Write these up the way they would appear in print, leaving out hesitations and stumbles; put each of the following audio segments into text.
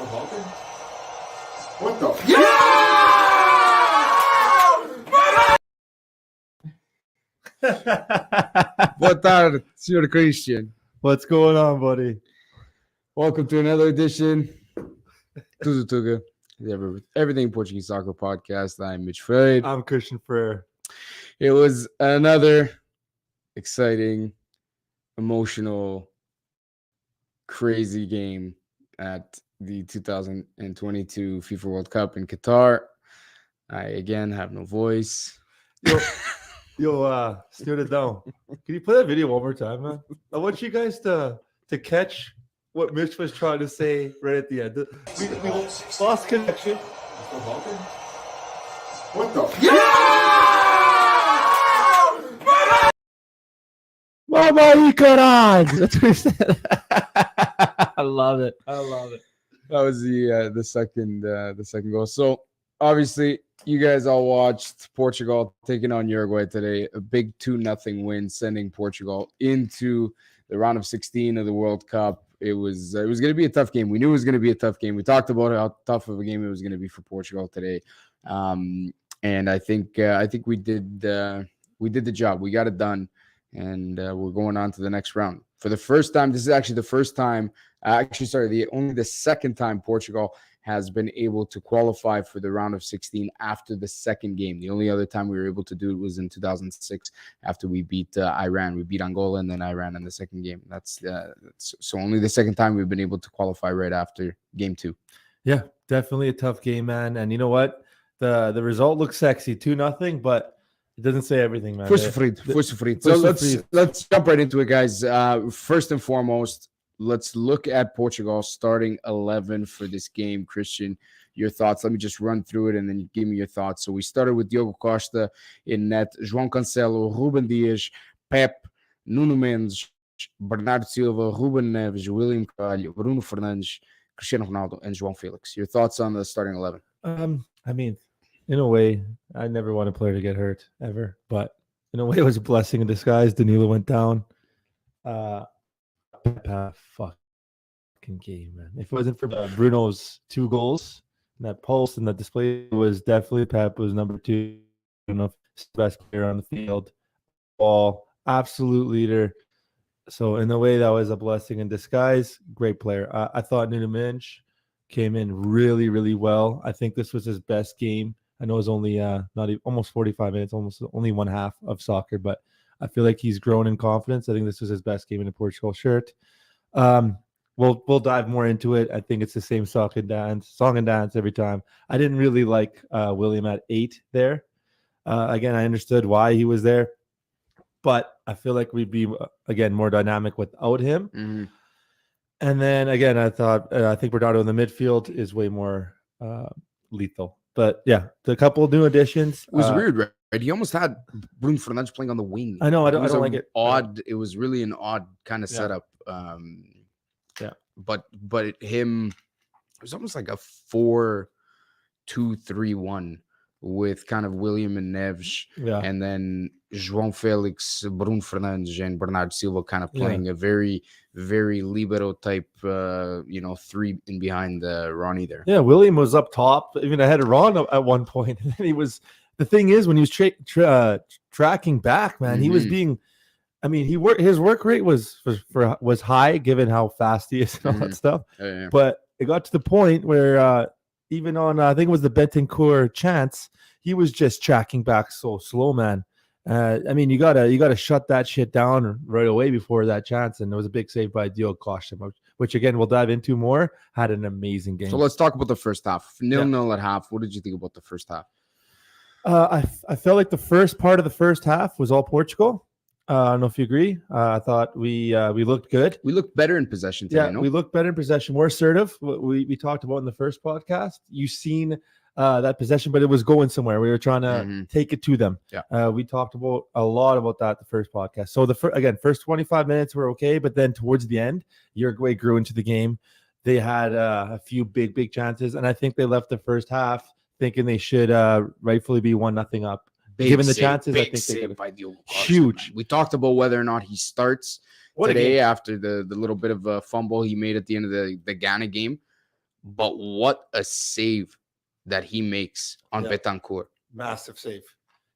What the? Yeah! Boa tarde, Sr. Christian. What's going on, buddy? Welcome to another edition. Tudo Tuga, the Everything Portuguese Soccer Podcast. I'm Mitch Christian. I'm Christian Frere. It was another exciting, emotional, crazy game at the 2022 FIFA World Cup in Qatar. I again have no voice. Yo, steer it down. Can you play that video one more time, man? I want you guys to catch what Mitch was trying to say right at the end. We lost connection. What the? Yeah! Mama, caralho! That's what he said. I love it. That was the second goal. So obviously, you guys all watched Portugal taking on Uruguay today. A big 2-0 win, sending Portugal into the round of 16 of the World Cup. It was going to be a tough game. We knew it was going to be a tough game. We talked about how tough of a game it was going to be for Portugal today, and I think we did the job. We got it done, and we're going on to the next round for the first time. This is actually the first time. Only the second time Portugal has been able to qualify for the round of 16 after the second game. The only other time we were able to do it was in 2006 after we beat Iran. We beat Angola and then Iran in the second game. That's so only the second time we've been able to qualify right after game 2. Yeah, definitely a tough game, man. And you know what? The result looks sexy, 2-0, but it doesn't say everything, man. First So let's jump right into it, guys. First and foremost, let's look at Portugal's starting 11 for this game. Christian, your thoughts. Let me just run through it and then you give me your thoughts. So we started with Diogo Costa in net, João Cancelo, Ruben Dias, Pep, Nuno Mendes, Bernardo Silva, Ruben Neves, William Carvalho, Bruno Fernandes, Cristiano Ronaldo, and João Felix. Your thoughts on the starting 11? I mean, in a way, I never want a player to get hurt ever, but in a way, it was a blessing in disguise. Danilo went down. Fucking game, man. If it wasn't for Bruno's 2 goals, and that pulse and that display, was definitely Pep was number 2. Best player on the field. Ball, absolute leader. So in a way, that was a blessing in disguise. Great player. I thought Nuno Mendes came in really, really well. I think this was his best game. I know it was only almost 45 minutes, almost only one half of soccer, but I feel like he's grown in confidence. I think this was his best game in a Portugal shirt. We'll dive more into it. I think it's the same song and dance every time. I didn't really like William at 8 there. Again, I understood why he was there, but I feel like we'd be again more dynamic without him. Mm-hmm. And then again, I think Bernardo in the midfield is way more lethal. But yeah, the couple of new additions. It was weird, right? He almost had Bruno Fernandes playing on the wing. I know. I don't like it. Odd. It was really an odd kind of setup. But him, it was almost like a 4-2-3-1 with kind of William and Neves, and then João Felix, Bruno Fernandes, and Bernardo Silva kind of playing a very, very libero type, 3 in behind Ronnie there. Yeah, William was up top, even ahead of Ron at one point. And then he was. The thing is, when he was tracking back, man, he was being. I mean, his work rate was high given how fast he is and all that stuff. Yeah. But it got to the point where even on I think it was the Bentancur chance, he was just tracking back so slow, man. I mean, you gotta shut that shit down right away before that chance. And it was a big save by Diogo Costa, which again we'll dive into more. Had an amazing game. So let's talk about the first half. 0-0 at half. What did you think about the first half? I felt like the first part of the first half was all Portugal. I don't know if you agree. I thought we looked good. We looked better in possession today. We looked better in possession, more assertive. We talked about in the first podcast. You've seen that possession, but it was going somewhere. We were trying to take it to them. Yeah. We talked about a lot about that the first podcast. So first 25 minutes were okay, but then towards the end, Uruguay grew into the game. They had a few big chances, and I think they left the first half thinking they should rightfully be 1-0 up. Given the chances, I think they could. By Diogo Costa, huge. Man. We talked about whether or not he starts today after the little bit of a fumble he made at the end of the Ghana game. but what a save that he makes on Betancourt. Massive save.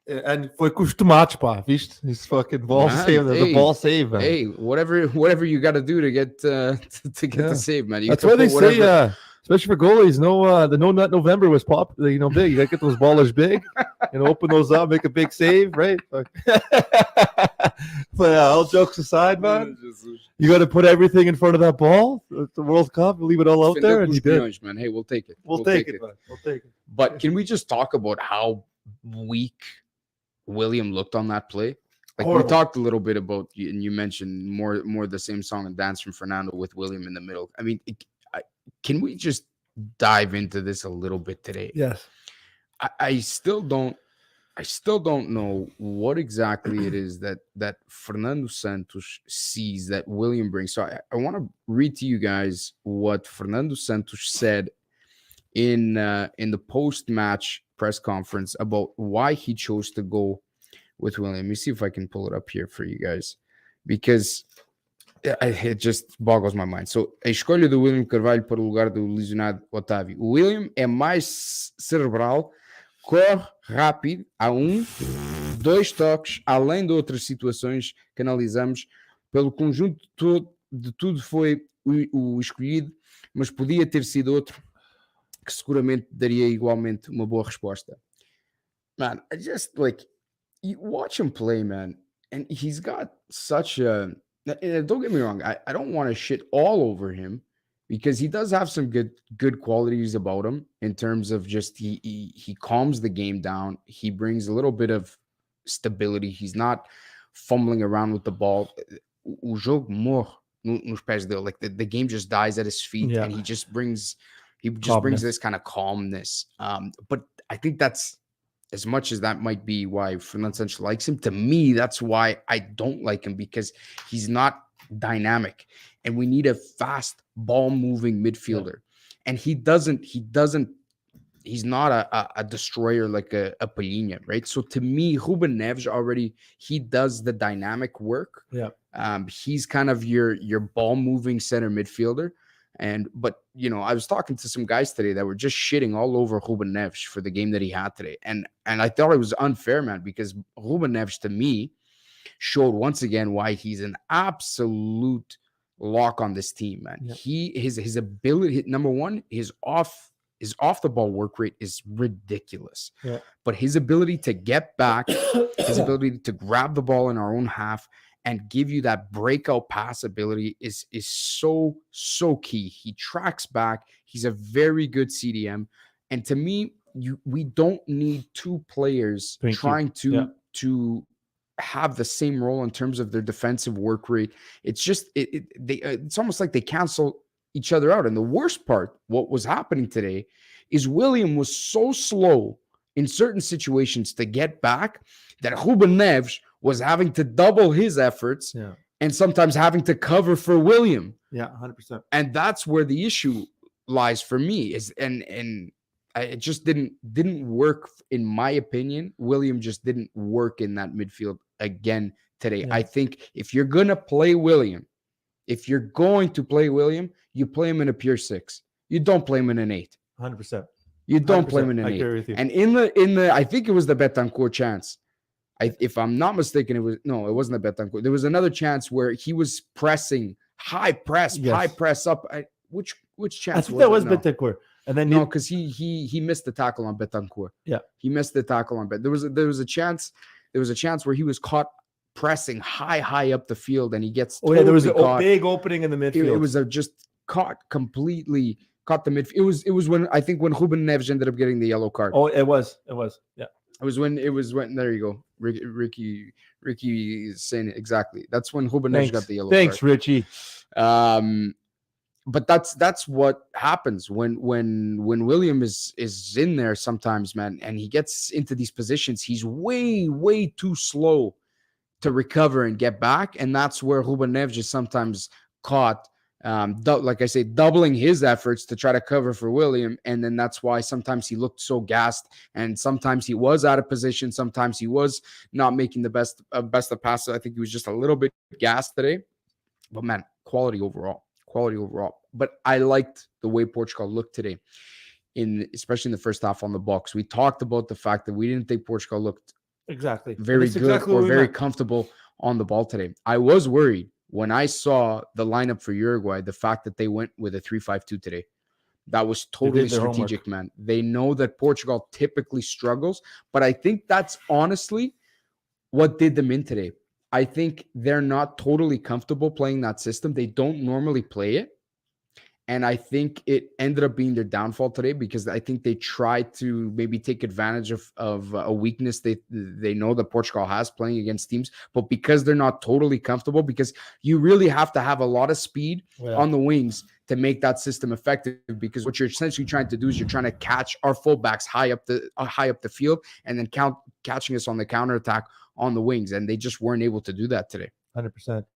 And foi com os tomates, pá, viste? His fucking ball Man, save. The ball save, man. Hey, whatever you got to do to get to get the save, man. That's why they say, especially for goalies, the no nut November was popular. You know, big. You gotta get those ballers big and open those up, make a big save, right? But all jokes aside, man, you got to put everything in front of that ball. The World Cup, leave it all out there, and you did. Man. Hey, we'll take it. We'll take it, man. We'll take it. But can we just talk about how weak William looked on that play? Like we talked a little bit about, and you mentioned more the same song and dance from Fernando with William in the middle. I mean, can we just dive into this a little bit today? Yes. I still don't know what exactly it is that Fernando Santos sees that William brings. So I want to read to you guys what Fernando Santos said in the post-match press conference about why he chose to go with William. Let me see if I can pull it up here for you guys, because it just boggles my mind. So, a escolha do William Carvalho para o lugar do lesionado Otávio. O William é mais cerebral, corre rápido, a 2 toques, além de outras situações que analisamos. Pelo conjunto de tudo foi o escolhido, mas podia ter sido outro que seguramente daria igualmente uma boa resposta. Man, I just you watch him play, man, and he's got such a. Don't get me wrong, I don't want to shit all over him, because he does have some good qualities about him in terms of just he calms the game down. He brings a little bit of stability. He's not fumbling around with the ball. O jogo morre nos pés dele. Like the game just dies at his feet, and he just brings this kind of calmness. But I think that's, as much as that might be why Fernando Santos likes him, to me, that's why I don't like him, because he's not dynamic, and we need a fast ball-moving midfielder. And he's not a destroyer like a Palhinha, right? So to me, Ruben Neves already, he does the dynamic work. He's kind of your ball-moving center midfielder. But I was talking to some guys today that were just shitting all over Ruben Neves for the game that he had today. And I thought it was unfair, man, because Ruben Neves, to me, showed once again why he's an absolute lock on this team, man. His ability, number one, his off the ball work rate is ridiculous. But his ability to get back, his ability to grab the ball in our own half and give you that breakout pass ability is so key. He tracks back. He's a very good CDM. And to me, we don't need 2 players trying to have the same role in terms of their defensive work rate. It's just it's almost like they cancel each other out. And the worst part, what was happening today, is William was so slow in certain situations to get back that Ruben Neves was having to double his efforts and sometimes having to cover for William. 100%. And that's where the issue lies for me, is and it just didn't work, in my opinion. William just didn't work in that midfield again today. I think if you're going to play William, you play him in a pure 6. You don't play him in an 8. 100%. You don't play him in an 8. I agree with you. And in the I think it was the Betancourt chance. If I'm not mistaken, it wasn't the Betancourt. There was another chance where he was pressing, high press up. Which chance? I think that was Betancourt. And then because he missed the tackle on Betancourt. He missed the tackle on Betancourt. There was a chance where he was caught pressing high up the field, and he gets there was a big opening in the midfield. It was just caught the midfield. It was when Ruben Neves ended up getting the yellow card. It was. Yeah. It was when there you go. Ricky is saying it exactly. That's when Ruben Neves got the yellow card. Thanks, Richie. But that's what happens when William is in there sometimes, man, and he gets into these positions. He's way too slow to recover and get back, and that's where Ruben Neves is sometimes caught. Like I say, doubling his efforts to try to cover for William, and then that's why sometimes he looked so gassed, and sometimes he was out of position, sometimes he was not making the best of passes. I think he was just a little bit gassed today, but man, quality overall. quality overall. But I liked the way Portugal looked today, especially in the first half on the box. We talked about the fact that we didn't think Portugal looked Exactly. very good Exactly or very comfortable on the ball today. I was worried when I saw the lineup for Uruguay, the fact that they went with a 3-5-2 today. That was totally strategic, man. They know that Portugal typically struggles, but I think that's honestly what did them in today. I think they're not totally comfortable playing that system. They don't normally play it. And I think it ended up being their downfall today because I think they tried to maybe take advantage of a weakness they know that Portugal has playing against teams. But because they're not totally comfortable, because you really have to have a lot of speed on the wings to make that system effective, because what you're essentially trying to do is you're trying to catch our fullbacks high up the field and then catching us on the counterattack on the wings. And they just weren't able to do that today. 100%.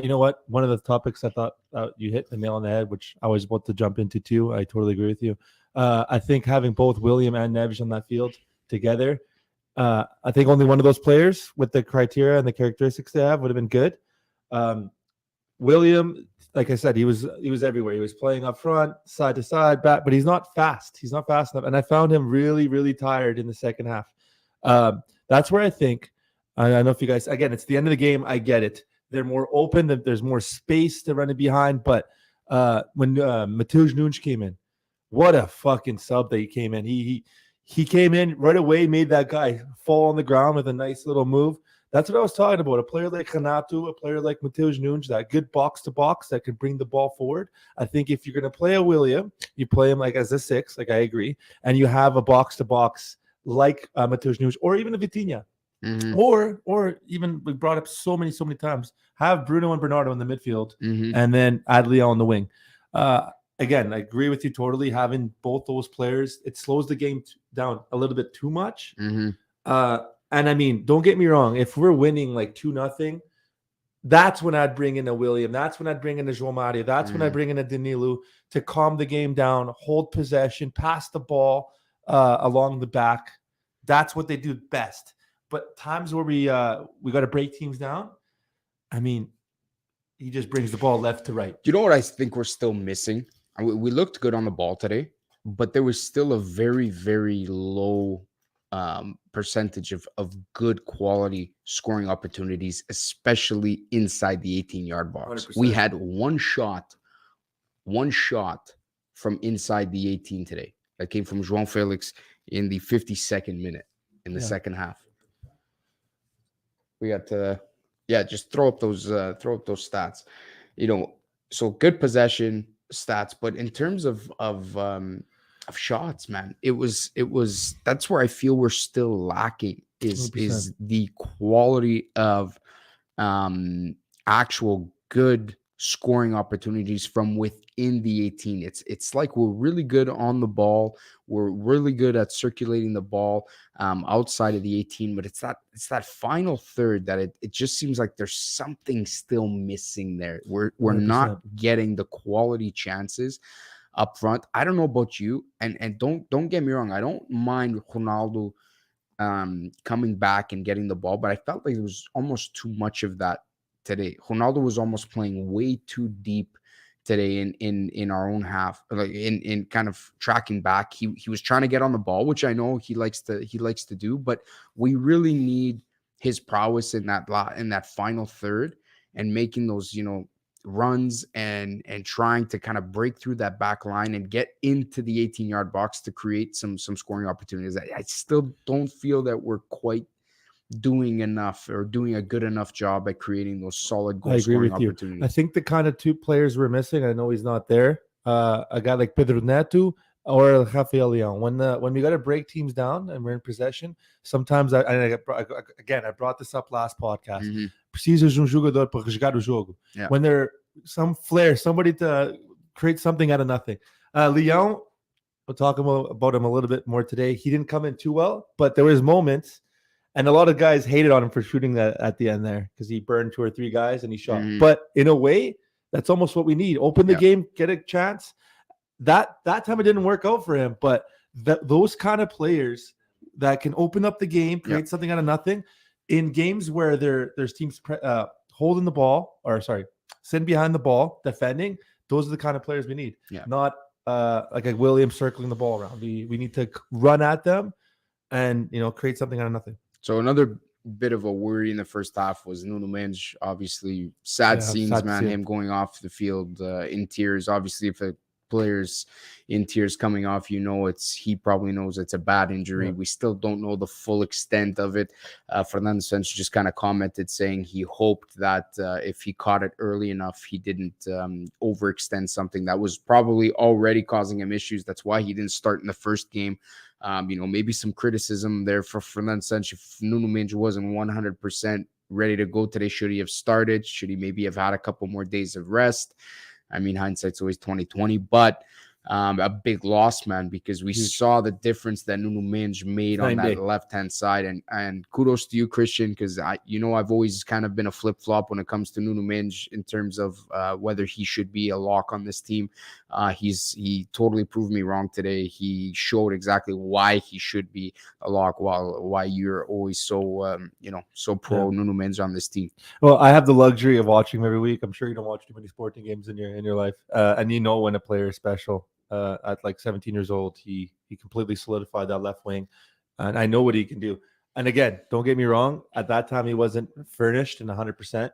You know what? One of the topics I thought you hit the nail on the head, which I was about to jump into too. I totally agree with you. I think having both William and Neves on that field together, I think only one of those players with the criteria and the characteristics they have would have been good. William, like I said, he was everywhere. He was playing up front, side to side, back, but he's not fast. He's not fast enough. And I found him really, really tired in the second half. That's where I think, I don't know if you guys, again, it's the end of the game. I get it. They're more open. There's more space to run it behind. But when Matheus Nunes came in, what a fucking sub that he came in. He came in right away, made that guy fall on the ground with a nice little move. That's what I was talking about. A player like Renato, a player like Matheus Nunes, that good box-to-box that can bring the ball forward. I think if you're going to play a William, you play him like as a 6, like I agree, and you have a box-to-box like Matheus Nunes or even a Vitinha. Mm-hmm. Or even we brought up so many times, have Bruno and Bernardo in the midfield and then add Leão on the wing. Again, I agree with you totally. Having both those players, it slows the game down a little bit too much. And I mean, don't get me wrong. If we're winning like 2-0, that's when I'd bring in a William. That's when I'd bring in a João Mario. That's when I bring in a Danilo to calm the game down, hold possession, pass the ball along the back. That's what they do best. But times where we got to break teams down, I mean, he just brings the ball left to right. You know what I think we're still missing? We looked good on the ball today, but there was still a very, very low percentage of good quality scoring opportunities, especially inside the 18-yard box. 100%. We had one shot from inside the 18 today that came from João Felix in the 52nd minute in the second half. We got to, just throw up those stats, so good possession stats, but in terms of shots, man, it was that's where I feel we're still lacking is the quality of actual good scoring opportunities from within the 18. It's like we're really good on the ball. We're really good at circulating the ball outside of the 18, but it's that final third that it just seems like there's something still missing there. We're 100%. Not getting the quality chances up front. I don't know about you, and don't get me wrong, I don't mind Ronaldo coming back and getting the ball, but I felt like there was almost too much of that today. Ronaldo was almost playing way too deep today in our own half, like in kind of tracking back. He was trying to get on the ball, which I know he likes to do, but we really need his prowess in that final third and making those runs and trying to kind of break through that back line and get into the 18-yard box to create some scoring opportunities. I still don't feel that we're quite doing enough or doing a good enough job at creating those solid goal scoring opportunities. I think the kind of two players we're missing, I know he's not there, a guy like Pedro Neto or Rafael Leão. When we got to break teams down and we're in possession, sometimes I brought this up last podcast. Precisas jogador para jogar o jogo. When there some flair, somebody to create something out of nothing. Leão, we'll talk about him a little bit more today. He didn't come in too well, but there was moments. And a lot of guys hated on him for shooting that at the end there because he burned 2 or 3 guys and he shot. But in a way, that's almost what we need. Open the game, get a chance. That time it didn't work out for him. But those kind of players that can open up the game, create something out of nothing, in games where there's teams holding the ball, sitting behind the ball, defending, Those are the kind of players we need. Yeah. Not like a Williams circling the ball around. We need to run at them and create something out of nothing. So another bit of a worry in the first half was Nuno Mendes. Obviously, sad scenes, sad to man. see Him going off the field in tears. Obviously, if a player's in tears coming off, he probably knows it's a bad injury. Yeah. We still don't know the full extent of it. Fernando Santos just kind of commented saying he hoped that if he caught it early enough, he didn't overextend something that was probably already causing him issues. That's why he didn't start in the first game. Maybe some criticism there for Fernando Santos. If Nuno Mendes wasn't 100% ready to go today, should he have started? Should he maybe have had a couple more days of rest? I mean, hindsight's always 20/20, but a big loss, man, because we saw the difference that Nuno Mendes made on that left-hand side. And kudos to you, Christian, because I've always kind of been a flip-flop when it comes to Nuno Mendes in terms of whether he should be a lock on this team. He totally proved me wrong today. He showed exactly why he should be a lock, why you're always so so pro Nuno Mendes on this team. Well, I have the luxury of watching him every week. I'm sure you don't watch too many sporting games in your life, and when a player is special. At like 17 years old, he completely solidified that left wing, and I know what he can do. And again, don't get me wrong, at that time he wasn't furnished and 100%.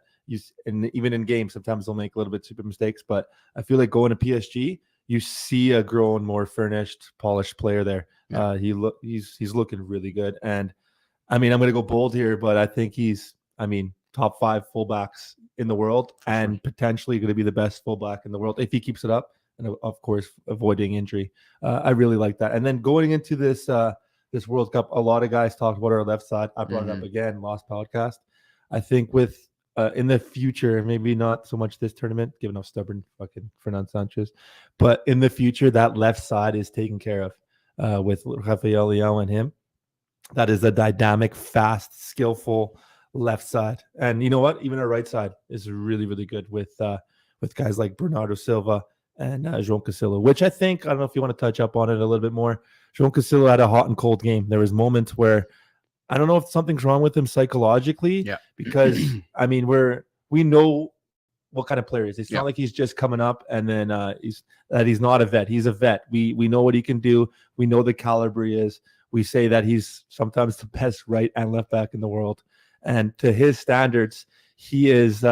And even in games, sometimes he'll make a little bit stupid mistakes. But I feel like going to PSG, you see a grown, more furnished, polished player there. Yeah. He's looking really good. And I mean, I'm going to go bold here, but I think he's top 5 fullbacks in the world, and potentially going to be the best fullback in the world if he keeps it up. And of course, avoiding injury. I really like that. And then going into this World Cup, a lot of guys talked about our left side. I brought it up again, last podcast. I think with in the future, maybe not so much this tournament, given how stubborn fucking Fernando Sanchez, but in the future, that left side is taken care of with Rafael Leão and him. That is a dynamic, fast, skillful left side. And you know what? Even our right side is really, really good with guys like Bernardo Silva and João Cancelo, which I don't know if you want to touch up on it a little bit more. João Cancelo had a hot and cold game. There was moments where I don't know if something's wrong with him psychologically, because we know what kind of player he is. It's not like he's just coming up and then he's not a vet. He's a vet. We know what he can do. We know the caliber he is. We say that he's sometimes the best right and left back in the world, and to his standards, he is.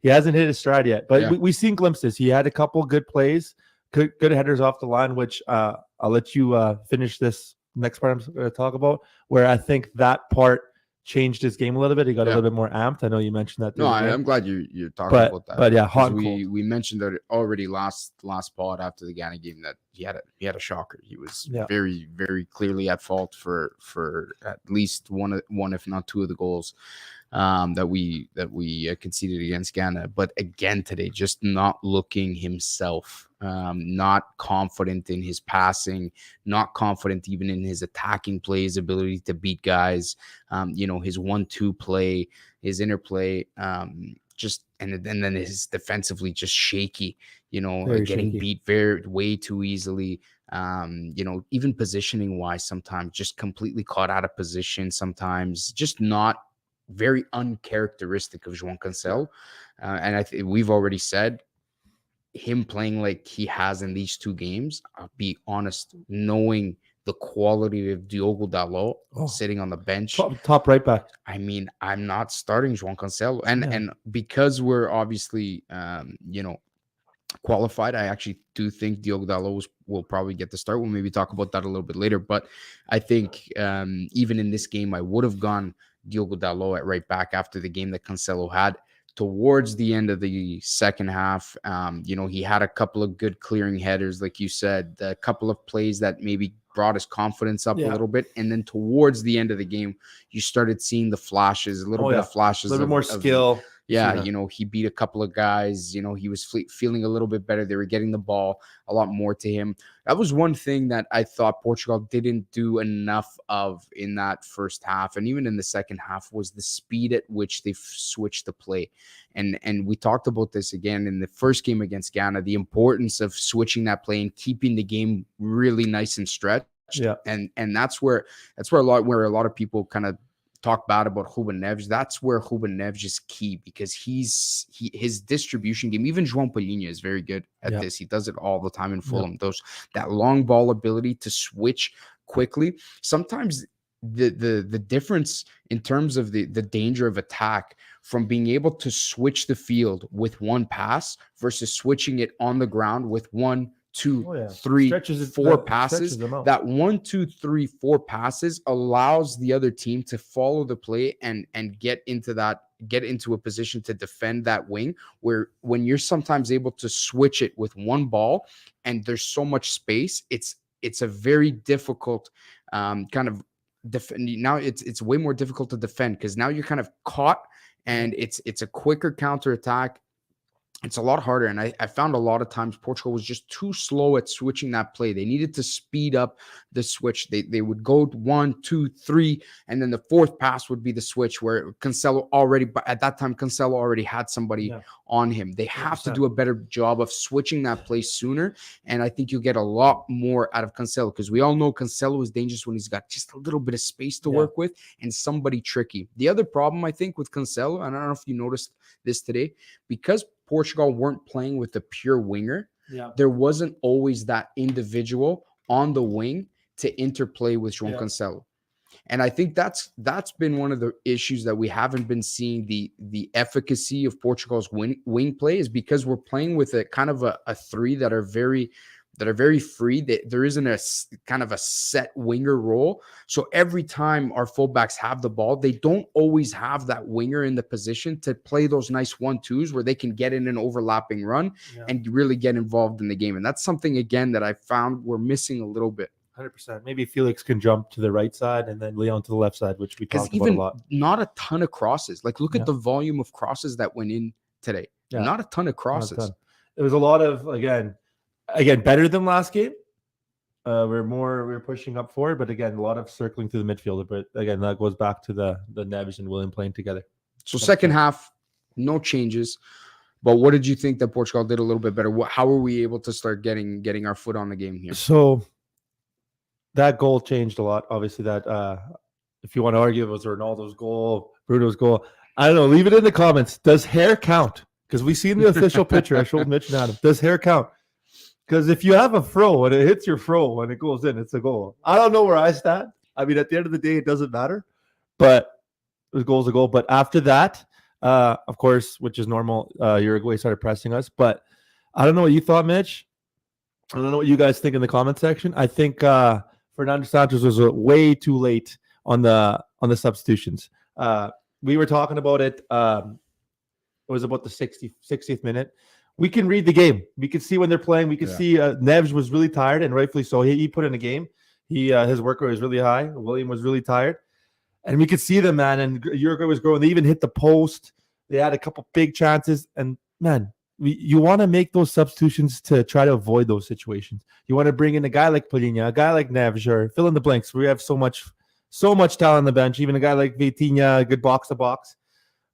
He hasn't hit his stride yet, but we've seen glimpses. He had a couple good plays, good headers off the line, which I'll let you finish this next part I'm going to talk about, where I think that part changed his game a little bit. He got a little bit more amped. I know you mentioned that. No, I'm glad you're talking about that. But yeah, hot and cold. We mentioned that already last pod after the Ghana game that he had a shocker. He was very, very clearly at fault for at least one if not two of the goals that we conceded against Ghana. But again today, just not looking himself, not confident in his passing, not confident even in his attacking play, his ability to beat guys, his 1-2 play, his interplay, just and then his defensively just shaky, getting beat way too easily. Even positioning wise, sometimes just completely caught out of position, sometimes just not very uncharacteristic of João Cancelo. And I think we've already said him playing like he has in these two games. I'll be honest, knowing the quality of Diogo Dalot sitting on the bench, top right back. I mean, I'm not starting João Cancelo, and because we're obviously qualified, I actually do think Diogo Dalot will probably get the start. We'll maybe talk about that a little bit later, but I think even in this game, I would have gone Diogo Dalot at right back after the game that Cancelo had. Towards the end of the second half, he had a couple of good clearing headers, like you said, a couple of plays that maybe brought his confidence up a little bit. And then towards the end of the game, you started seeing the flashes, a little bit of flashes, a little bit more skill. He beat a couple of guys, he was feeling a little bit better. They were getting the ball a lot more to him. That was one thing that I thought Portugal didn't do enough of in that first half. And even in the second half was the speed at which they switched the play. And we talked about this again in the first game against Ghana, the importance of switching that play and keeping the game really nice and stretched. Yeah. And that's where a lot of people kind of talk bad about Ruben Neves, that's where Ruben Neves is key because his distribution game, even João Palhinha is very good at this. He does it all the time in Fulham. That long ball ability to switch quickly. Sometimes the difference in terms of the danger of attack from being able to switch the field with one pass versus switching it on the ground with 1, 2, 3, 4 passes. That 1, 2, 3, 4 passes allows the other team to follow the play and get into a position to defend that wing, where when you're sometimes able to switch it with one ball and there's so much space, it's a very difficult kind of now it's way more difficult to defend because now you're kind of caught and it's a quicker counterattack. It's a lot harder. And I found a lot of times Portugal was just too slow at switching that play. They needed to speed up the switch. They would go 1, 2, 3, and then the fourth pass would be the switch where Cancelo already had somebody on him. They have 100%. To do a better job of switching that play sooner. And I think you'll get a lot more out of Cancelo because we all know Cancelo is dangerous when he's got just a little bit of space to work with and somebody tricky. The other problem I think with Cancelo, and I don't know if you noticed this today, because Portugal weren't playing with a pure winger. There wasn't always that individual on the wing to interplay with João Cancelo. And I think that's been one of the issues that we haven't been seeing the efficacy of Portugal's wing play is because we're playing with a kind of a three that are very free. There isn't a kind of a set winger role. So every time our fullbacks have the ball, they don't always have that winger in the position to play those nice 1-2s where they can get in an overlapping run and really get involved in the game. And that's something, again, that I found we're missing a little bit. 100%. Maybe Felix can jump to the right side and then Leon to the left side, which we talked about a lot. Not a ton of crosses. Like, look at the volume of crosses that went in today. Not a ton of crosses. There was a lot of, again, better than last game. We're pushing up forward, but again, a lot of circling through the midfield. But again, that goes back to the Neves and William playing together. So second half, no changes. But what did you think that Portugal did a little bit better? How were we able to start getting our foot on the game here? So that goal changed a lot. Obviously, that if you want to argue it was Ronaldo's goal, Bruno's goal, I don't know. Leave it in the comments. Does hair count? Because we seen the official picture. I showed Mitch and Adam. Does hair count? Because if you have a fro and it hits your fro when it goes in, it's a goal. I don't know where I stand. I mean, at the end of the day, it doesn't matter. But the goal's a goal. But after that, of course, which is normal, Uruguay started pressing us. But I don't know what you thought, Mitch. I don't know what you guys think in the comment section. I think Fernando Santos was way too late on the substitutions. We were talking about it. It was about the 60th minute. We can read the game. We can see when they're playing. We can see Neves was really tired, and rightfully so. He put in a game. His work rate was really high. William was really tired. And we could see them, man. And Uruguay was growing. They even hit the post. They had a couple big chances. And, man, you want to make those substitutions to try to avoid those situations. You want to bring in a guy like Palhinha, a guy like Neves, or fill in the blanks. We have so much talent on the bench. Even a guy like Vitinha, good box-to-box.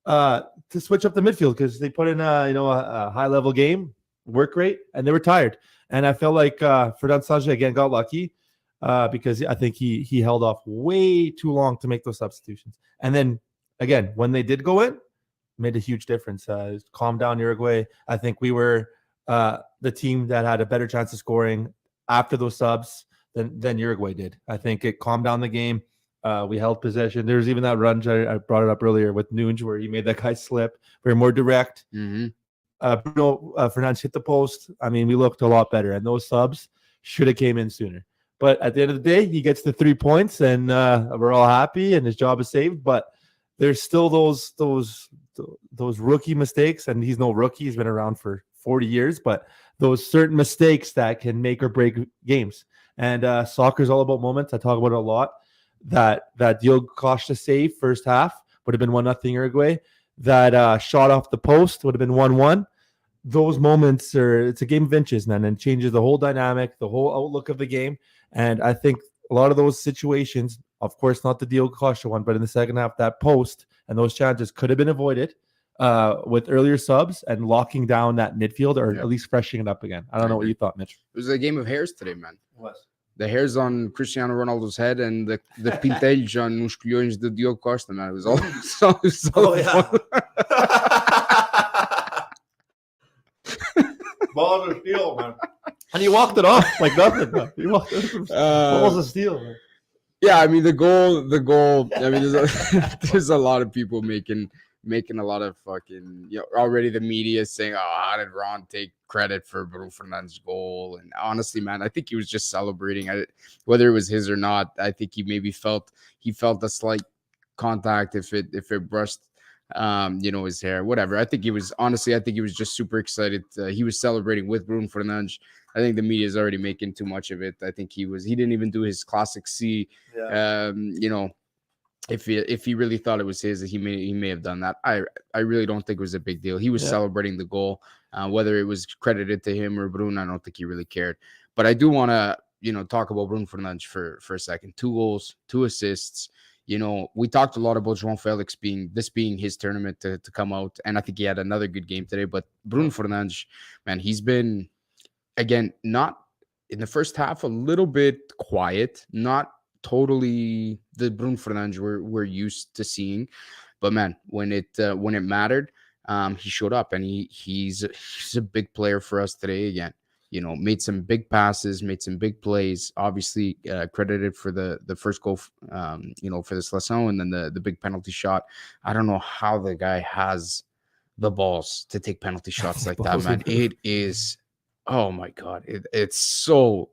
To switch up the midfield because they put in a high-level game, work rate, and they were tired. And I felt like Fernando Santos, again, got lucky because I think he held off way too long to make those substitutions. And then, again, when they did go in, made a huge difference. Calmed down Uruguay. I think we were the team that had a better chance of scoring after those subs than Uruguay did. I think it calmed down the game. We held possession. There's even that run I brought it up earlier with Nunes where he made that guy slip. We were more direct. Bruno Fernandes hit the post. I mean, we looked a lot better, and those subs should have came in sooner. But at the end of the day, he gets the 3 points, and we're all happy, and his job is saved. But there's still those rookie mistakes, and he's no rookie. He's been around for 40 years, but those certain mistakes that can make or break games. And soccer is all about moments. I talk about it a lot. That Diogo Costa save first half would have been 1-0 Uruguay. That shot off the post would have been 1-1. Those moments it's a game of inches, man, and changes the whole dynamic, the whole outlook of the game. And I think a lot of those situations, of course, not the Diogo Costa one, but in the second half, that post and those chances could have been avoided with earlier subs and locking down that midfield or at least freshening it up again. I don't know what you thought, Mitch. It was a game of hairs today, man. It was. The hairs on Cristiano Ronaldo's head and the pintelhos on os colhões de Diogo Costa, man. It was all, it was all Balls of steel, man. And he walked it off like nothing, man. He walked it off. Balls of steel, man. Yeah, I mean the goal. I mean, there's a lot of people making a lot of fucking, already the media saying, "Oh, how did Ron take credit for Bruno Fernandes' goal?" And honestly, man, I think he was just celebrating. Whether it was his or not, I think he maybe felt a slight contact if it brushed, his hair, whatever. I think he was just super excited. He was celebrating with Bruno Fernandes. I think the media is already making too much of it. I think he didn't even do his classic C. Yeah. If he really thought it was his, he may have done that. I really don't think it was a big deal. He was celebrating the goal, whether it was credited to him or Bruno. I don't think he really cared. But I do want to talk about Bruno Fernandes for a second. 2 goals, 2 assists. We talked a lot about João Felix being his tournament to come out, and I think he had another good game today. But Bruno Fernandes, man, he's been, again, not in the first half, a little bit quiet, not totally the Bruno Fernandes we're used to seeing, but man, when it mattered, he showed up, and he's a big player for us today again. Made some big passes, made some big plays. Obviously, credited for the first goal, for the Seleção, and then the big penalty shot. I don't know how the guy has the balls to take penalty shots like that, man. It is, oh my God, it's so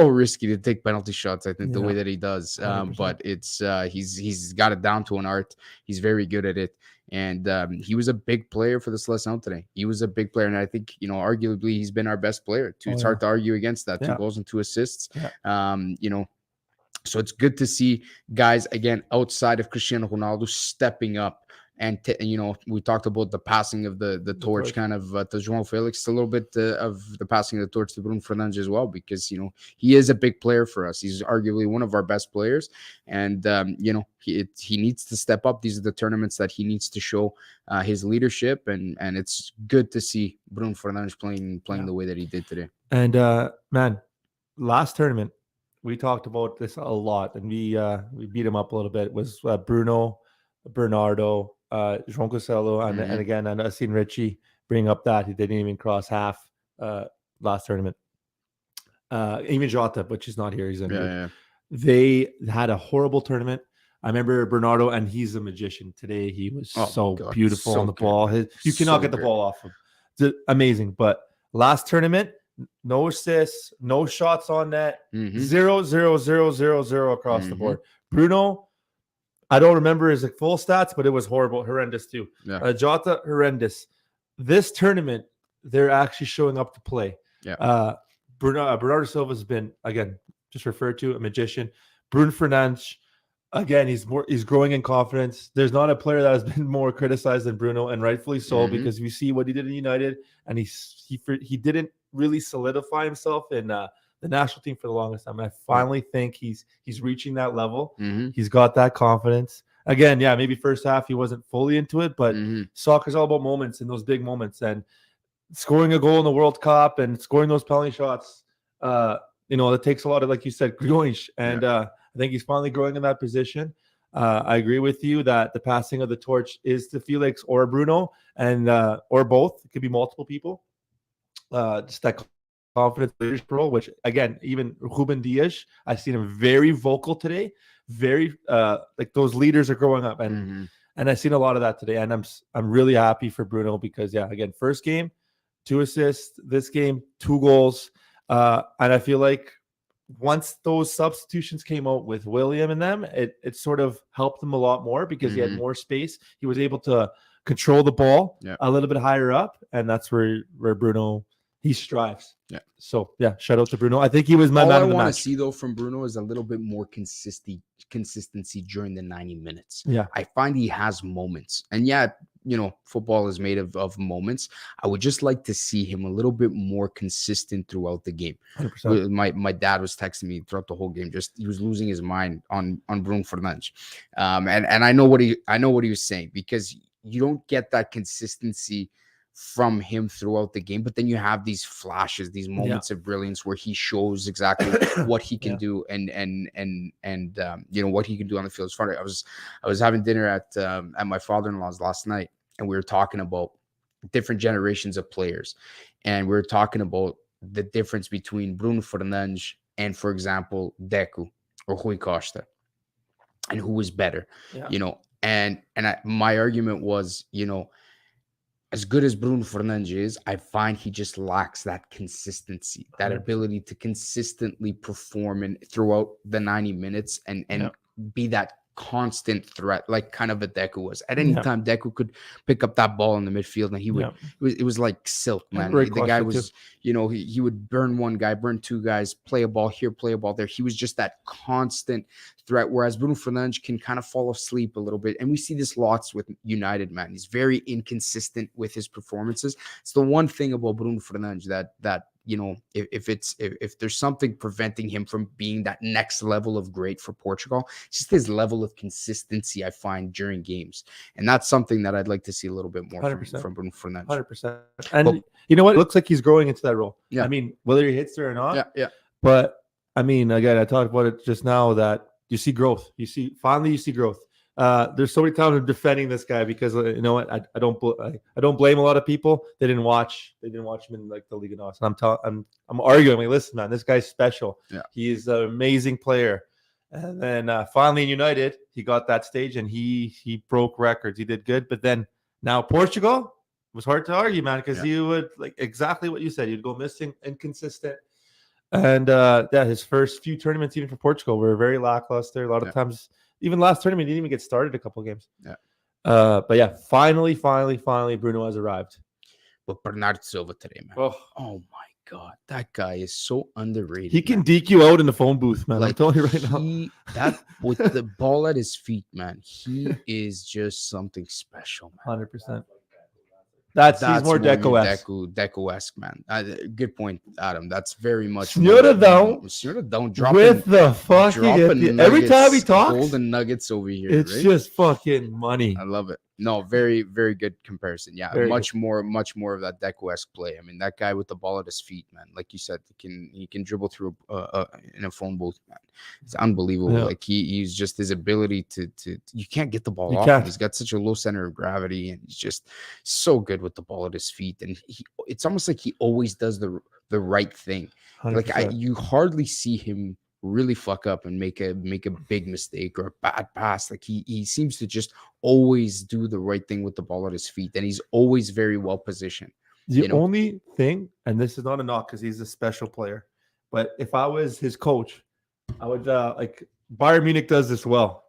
risky to take penalty shots. I think the way that he does, but it's he's got it down to an art. He's very good at it, and he was a big player for the Seleção today. He was a big player, and I think arguably he's been our best player. It's hard to argue against that. 2 goals and 2 assists. So it's good to see guys again outside of Cristiano Ronaldo stepping up. And we talked about the passing of the torch kind of to João Felix, a little bit of the passing of the torch to Bruno Fernandes as well, because he is a big player for us. He's arguably one of our best players, and he needs to step up. These are the tournaments that he needs to show his leadership, and it's good to see Bruno Fernandes playing the way that he did today. And man, last tournament we talked about this a lot, and we beat him up a little bit. It was Bruno, Bernardo, João Cancelo, and again, and I've seen Richie bring up that he didn't even cross half last tournament. Even Jota, but she's not here. He's in. Yeah. They had a horrible tournament. I remember Bernardo, and he's a magician. Today he was beautiful on the ball. You cannot get the ball off him. It's amazing. But last tournament, no assists, no shots on net, 0, 0, 0, 0, 0 across the board. Bruno, I don't remember his full stats, but it was horrendous too. Yeah. Jota, horrendous. This tournament, they're actually showing up to play. Yeah. Bernardo Silva's been, again, just referred to, a magician. Bruno Fernandes, again, he's growing in confidence. There's not a player that has been more criticized than Bruno, and rightfully so, because we see what he did in United, and he didn't really solidify himself in the national team for the longest time. And I finally think he's reaching that level. He's got that confidence. Again, yeah, maybe first half he wasn't fully into it, but soccer's all about moments, and those big moments. And scoring a goal in the World Cup and scoring those penalty shots, it takes a lot of, like you said, growing. And I think he's finally growing in that position. I agree with you that the passing of the torch is to Felix or Bruno, and or both. It could be multiple people. Just that confidence leadership role, which again, even Ruben Dias, I've seen him very vocal today, very like those leaders are growing up, and I've seen a lot of that today, and I'm really happy for Bruno, because again, first game, 2 assists, this game 2 goals, and I feel like once those substitutions came out with William and them, it sort of helped him a lot more, because he had more space. He was able to control the ball a little bit higher up, and that's where Bruno, he strives. Yeah. So shout out to Bruno. I think he was my man of the match. All I want to see though from Bruno is a little bit more consistency during the 90 minutes. Yeah. I find he has moments, and football is made of moments. I would just like to see him a little bit more consistent throughout the game. 100%. My dad was texting me throughout the whole game. Just he was losing his mind on Bruno Fernandes, and I know what he was saying, because you don't get that consistency from him throughout the game. But then you have these flashes, these moments of brilliance where he shows exactly what he can do and what he can do on the field. It's funny. I was having dinner at my father-in-law's last night, and we were talking about different generations of players, and we were talking about the difference between Bruno Fernandes and, for example, Deco or Rui Costa, and who was better. And my argument was, as good as Bruno Fernandes is, I find he just lacks that consistency, that ability to consistently perform and throughout the 90 minutes and be that constant threat, like kind of a Deku was. At any time, Deku could pick up that ball in the midfield, and he would. It was like silk, man. The guy was, he would burn one guy, burn two guys, play a ball here, play a ball there. He was just that constant threat. Whereas Bruno Fernandes can kind of fall asleep a little bit, and we see this lots with United, man. He's very inconsistent with his performances. It's the one thing about Bruno Fernandes that if there's something preventing him from being that next level of great for Portugal, it's just his level of consistency I find during games. And that's something that I'd like to see a little bit more from Bruno Fernandes. 100%. And you know what? It looks like he's growing into that role. Yeah. I mean, whether he hits there or not. Yeah. But I mean, again, I talked about it just now that you see growth. You see growth. There's so many times of defending this guy because you know what, I don't blame a lot of people. They didn't watch him in like the Liga NOS. And I'm arguing like, listen, man, this guy's special. Yeah. He is an amazing player. And then finally in United, he got that stage and he broke records. He did good. But then now Portugal was hard to argue, man, because he would like exactly what you said. He'd go missing, inconsistent. And his first few tournaments even for Portugal were very lackluster. A lot of times. Even last tournament, he didn't even get started a couple of games. Yeah. But yeah, finally, Bruno has arrived. But Bernardo Silva today, man. Oh my God. That guy is so underrated. He can deke you out in the phone booth, man. Like, I'm telling you right now. That with the ball at his feet, man, he is just something special, man. 100%. He's more Deco-esque, man. Good point, Adam. That's very much Snurda dropping with the fucking every time he talks, golden nuggets over here. It's just fucking money. I love it. No, very, very good comparison. Yeah, much more of that Deco-esque play. I mean, that guy with the ball at his feet, man. Like you said, he can dribble through in a phone booth, man. It's unbelievable. Yeah. Like he's just his ability to you can't get the ball off him. He's got such a low center of gravity, and he's just so good with the ball at his feet. And it's almost like he always does the right thing. 100%. Like you hardly see him really fuck up and make a big mistake or a bad pass. Like he seems to just always do the right thing with the ball at his feet, and he's always very well positioned. The only thing, and this is not a knock because he's a special player, but if I was his coach, I would like Bayern Munich does this well.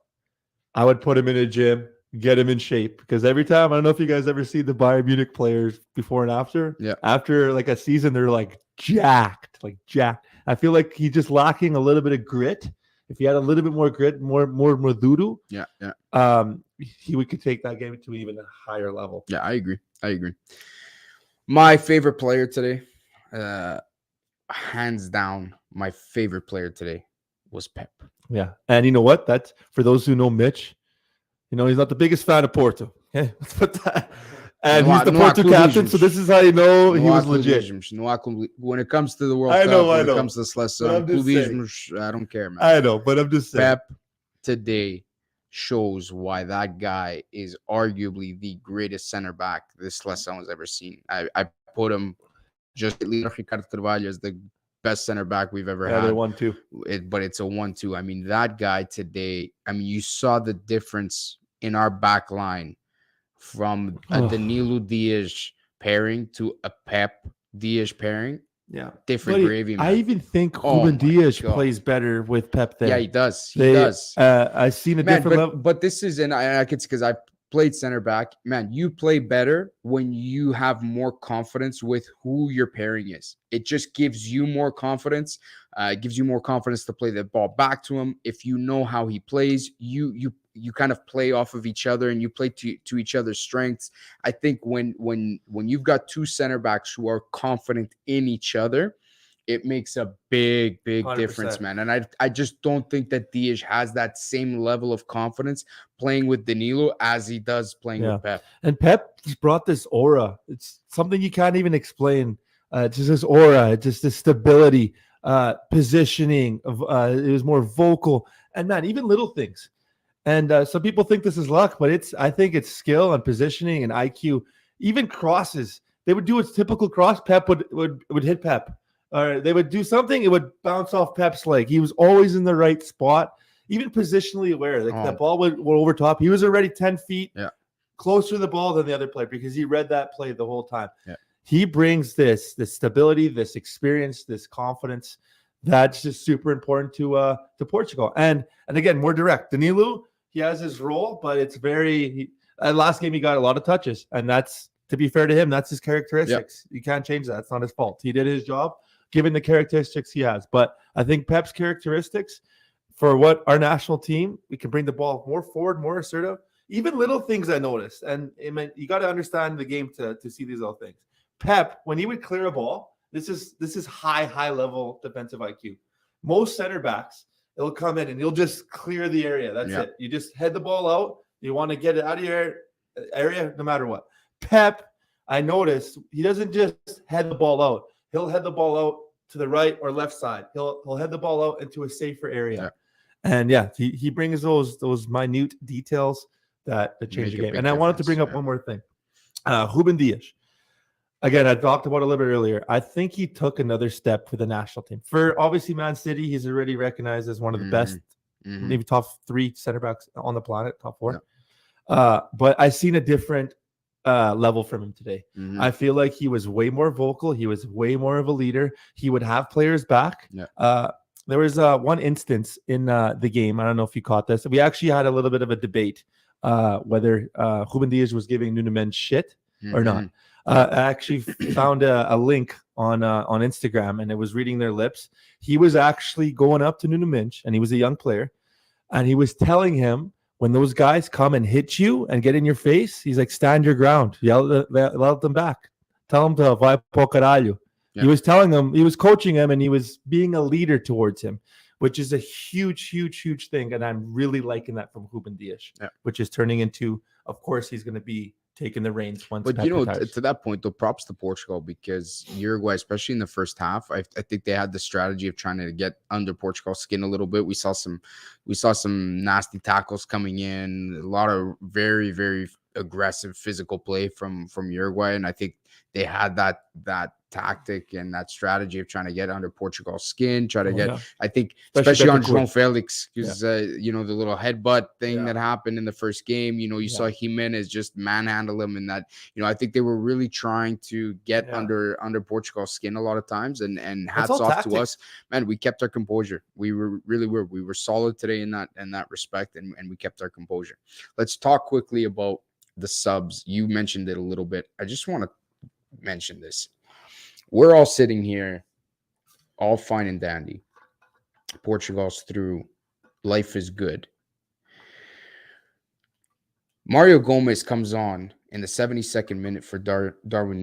I would put him in a gym, get him in shape, because every time, I don't know if you guys ever see the Bayern Munich players before and after. Yeah. After like a season, they're like jacked. I feel like he's just lacking a little bit of grit. If he had a little bit more grit, more Maduro, he could take that game to even a higher level. Yeah, I agree. My favorite player today, hands down, my favorite player today was Pep. Yeah, and you know what? That's for those who know Mitch. You know he's not the biggest fan of Porto. Okay, let's put that. And he's the Porto captain, so this is how you know he was legit. When it comes to the World Cup, when it comes to Seleção, I don't care, man. I know, but I'm just saying. Pep today shows why that guy is arguably the greatest center back this Seleção has ever seen. I put him just Ricardo Carvalho as the best center back we've ever had. They're 1-2. But it's a 1-2. I mean, that guy today, you saw the difference in our back line from a Danilo Diaz pairing to a Pep Diaz pairing. Yeah. Different gravy, man. I even think Ruben Diaz plays better with Pep there. Yeah, he does. He does. I've seen a different level. But this is, and I could, because I played center back. Man, you play better when you have more confidence with who your pairing is. It just gives you more confidence. It gives you more confidence to play the ball back to him. If you know how he plays, you kind of play off of each other and you play to each other's strengths. I think when you've got two center backs who are confident in each other, it makes a big 100%. difference, man. And I just don't think that Diaz has that same level of confidence playing with Danilo as he does playing with Pep. And Pep just brought this aura. It's something you can't even explain. It's just this aura, just this stability, positioning of it was more vocal, and man, even little things. And some people think this is luck, but I think it's skill and positioning and IQ. Even crosses, they would do a typical cross. Pep would hit Pep, or they would do something. It would bounce off Pep's leg. He was always in the right spot, even positionally aware. Like that ball would over top. He was already 10 feet closer to the ball than the other player because he read that play the whole time. Yeah. He brings this stability, this experience, this confidence. That's just super important to Portugal. And again, more direct. Danilo, he has his role, but it's last game he got a lot of touches, and that's, to be fair to him, that's his characteristics. You can't change that. It's not his fault. He did his job given the characteristics he has. But I think Pep's characteristics for what our national team, we can bring the ball more forward, more assertive. Even little things I noticed, and you got to understand the game to see these little things. Pep, when he would clear a ball, this is high level defensive IQ. Most center backs, it'll come in and you'll just clear the area. That's it. You just head the ball out. You want to get it out of your area no matter what. Pep, I noticed he doesn't just head the ball out. He'll head the ball out to the right or left side. He'll head the ball out into a safer area. And he brings those minute details that change the game. And I wanted to bring up one more thing. Ruben Dias. Again, I talked about it a little bit earlier. I think he took another step for the national team. For obviously Man City, he's already recognized as one of the best, maybe top 3 center backs on the planet, top 4. But I've seen a different level from him today. I feel like he was way more vocal. He was way more of a leader. He would have players back. There was one instance in the game. I don't know if you caught this. We actually had a little bit of a debate whether Ruben Dias was giving Nuno Mendes shit or not. I actually found a link on Instagram, and it was reading their lips. He was actually going up to Nuno Mendes, and he was a young player, and he was telling him, when those guys come and hit you and get in your face, he's like, stand your ground. Yell at them back. Tell them to vai pro caralho. He was telling him, he was coaching him, and he was being a leader towards him, which is a huge thing. And I'm really liking that from Ruben Dias, which is turning into, of course, he's going to be taking the reins once. But to that point, though, props to Portugal, because Uruguay, especially in the first half, I think they had the strategy of trying to get under Portugal's skin a little bit. We saw some nasty tackles coming in, a lot of very aggressive physical play from Uruguay, and I think they had that tactic and that strategy of trying to get under Portugal's skin, I think, especially on João Felix, because the little headbutt thing that happened in the first game, you saw Jimenez just manhandle him, and that, I think they were really trying to get under Portugal's skin a lot of times, and hats off to us, man. We kept our composure. We were solid today in that respect, and we kept our composure. Let's talk quickly about the subs. You mentioned it a little bit. I just want to mention this. We're all sitting here, all fine and dandy. Portugal's through. Life is good. Mario Gomez comes on in the 72nd minute for Darwin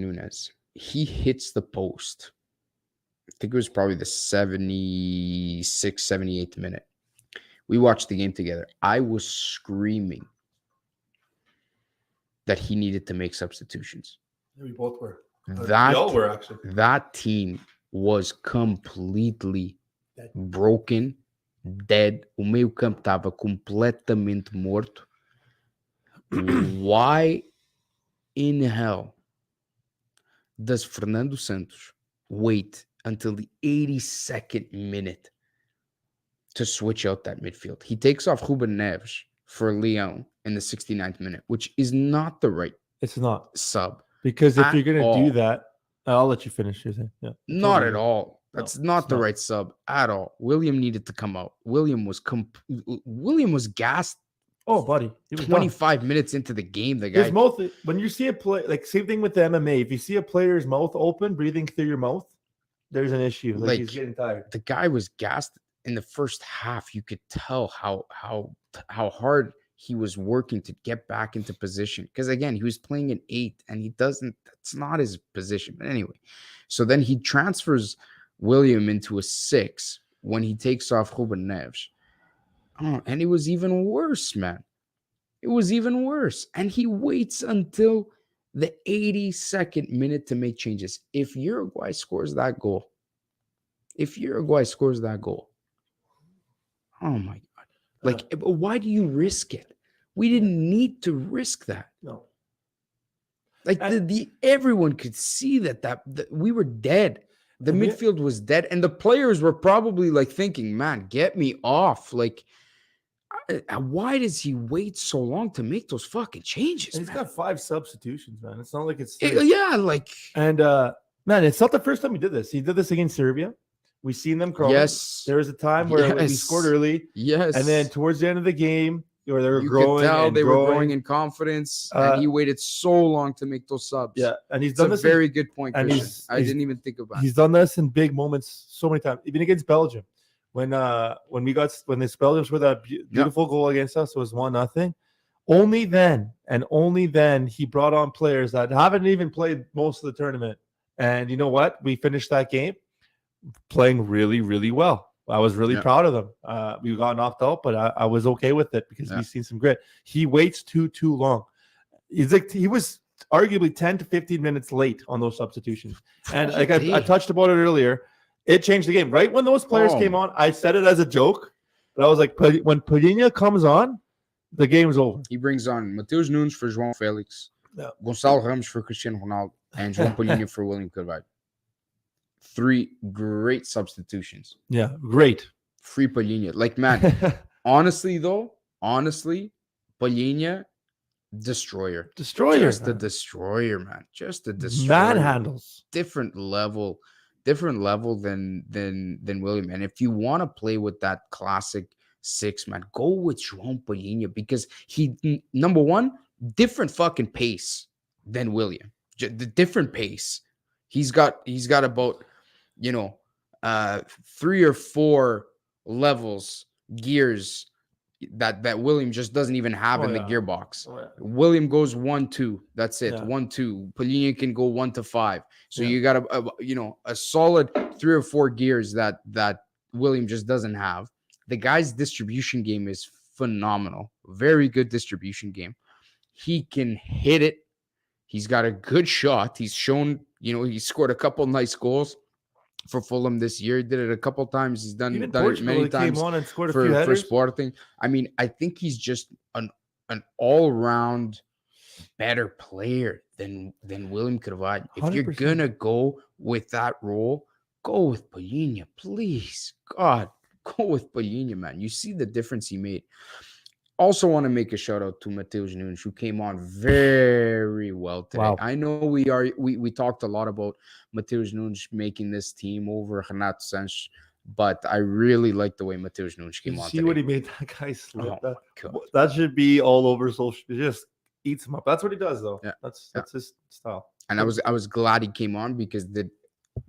Núñez. He hits the post. I think it was probably the 76th, 78th minute. We watched the game together. I was screaming that he needed to make substitutions. We both were. That team was completely broken, dead. O meio campo estava completamente morto. Why in hell does Fernando Santos wait until the 82nd minute to switch out that midfield? He takes off Ruben Neves for Leão in the 69th minute, which is not the right sub. Because if you're going to do that, I'll let you finish your thing. Yeah. Not at all. That's not the right sub at all. William needed to come out. William was gassed. Oh, buddy. He was 25 minutes into the game. The guy. His mouth, when you see a play, like same thing with the MMA, if you see a player's mouth open, breathing through your mouth, there's an issue. Like he's getting tired. The guy was gassed in the first half. You could tell how hard he was working to get back into position, because again, he was playing an 8 and that's not his position. But anyway, so then he transfers William into a 6 when he takes off Ruben Neves. Oh, and it was even worse, man. It was even worse. And he waits until the 82nd minute to make changes. If Uruguay scores that goal, oh my God. Like, why do you risk it? We didn't need to risk that. No. Like everyone could see that we were dead. The midfield was dead, and the players were probably like thinking, "Man, get me off!" Like, why does he wait so long to make those fucking changes? And he's got 5 substitutions, man. It's not like it's like and man, it's not the first time he did this. He did this against Serbia. We've seen them crawling. Yes, there was a time where we scored early. Yes, and then towards the end of the game, where they were you growing, could tell and they growing. were growing in confidence, and he waited so long to make those subs. Yeah, and he's It's done a this. very good point, and Christian. I didn't even think about it. He's done this in big moments so many times, even against Belgium. When this Belgium scored that beautiful goal against us, it was 1-0. Only then he brought on players that haven't even played most of the tournament. And you know what? We finished that game playing really, really well. I was really proud of them. We got knocked out, but I was okay with it because we've seen some grit. He waits too long. He was arguably 10 to 15 minutes late on those substitutions. And like I touched about it earlier, it changed the game. Right when those players came on, I said it as a joke, but I was like, when Palhinha comes on, the game's over. He brings on Mateus Nunes for João Felix, Gonçalo Ramos for Cristiano Ronaldo, and João Palhinha for William Carvalho. 3 great substitutions. Yeah, great. Free Palhinha. Like, man, honestly, Palhinha, destroyer. Just a destroyer, man. Just a destroyer. Manhandles. Different level than William. And if you want to play with that classic 6, man, go with João Palhinha because he, number one, different fucking pace than William. The different pace. He's got about 3 or 4 levels, gears that William just doesn't even have in the gearbox. William goes 1-2. That's it. 1-2. Palhinha can go 1 to 5. So you got a solid 3 or 4 gears that William just doesn't have. The guy's distribution game is phenomenal. Very good distribution game. He can hit it. He's got a good shot. He's shown, he scored a couple nice goals for Fulham this year. He did it a couple times. He's done it many times came on and scored for Sporting. I mean, I think he's just an all-round better player than William Carvalho. If 100%. you're gonna go with that role, go with Palhinha, please. God, go with Palhinha, man. You see the difference he made. Also want to make a shout out to Mateus Nunes, who came on very well today. Wow. I know we talked a lot about Mateus Nunes making this team over Renato Sanches, but I really like the way Mateus Nunes came on see today. What he made that guy slip. Oh, that should be all over social. It just eats him up. That's what he does, though. Yeah. That's his style. And I was glad he came on because the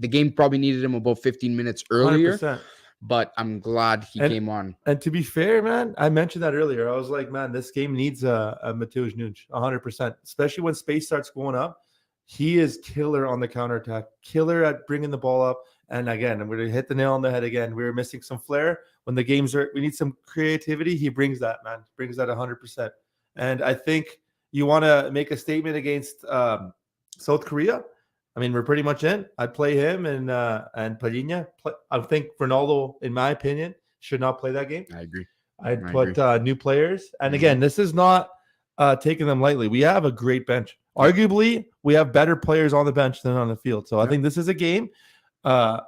game probably needed him about 15 minutes earlier. 100%. But I'm glad he came on. And to be fair, man, I mentioned that earlier. I was like, man, this game needs a Mateus Nunes, 100%. Especially when space starts going up. He is killer on the counterattack, killer at bringing the ball up. And again, I'm going to hit the nail on the head again. We were missing some flair. When the games we need some creativity. He brings that, man. Brings that 100%. And I think you want to make a statement against South Korea. I mean, we're pretty much in. I'd play him and Palhinha. I think Ronaldo, in my opinion, should not play that game. I agree. I'd put new players. And again, this is not taking them lightly. We have a great bench. Arguably, we have better players on the bench than on the field. So I think this is a game. Of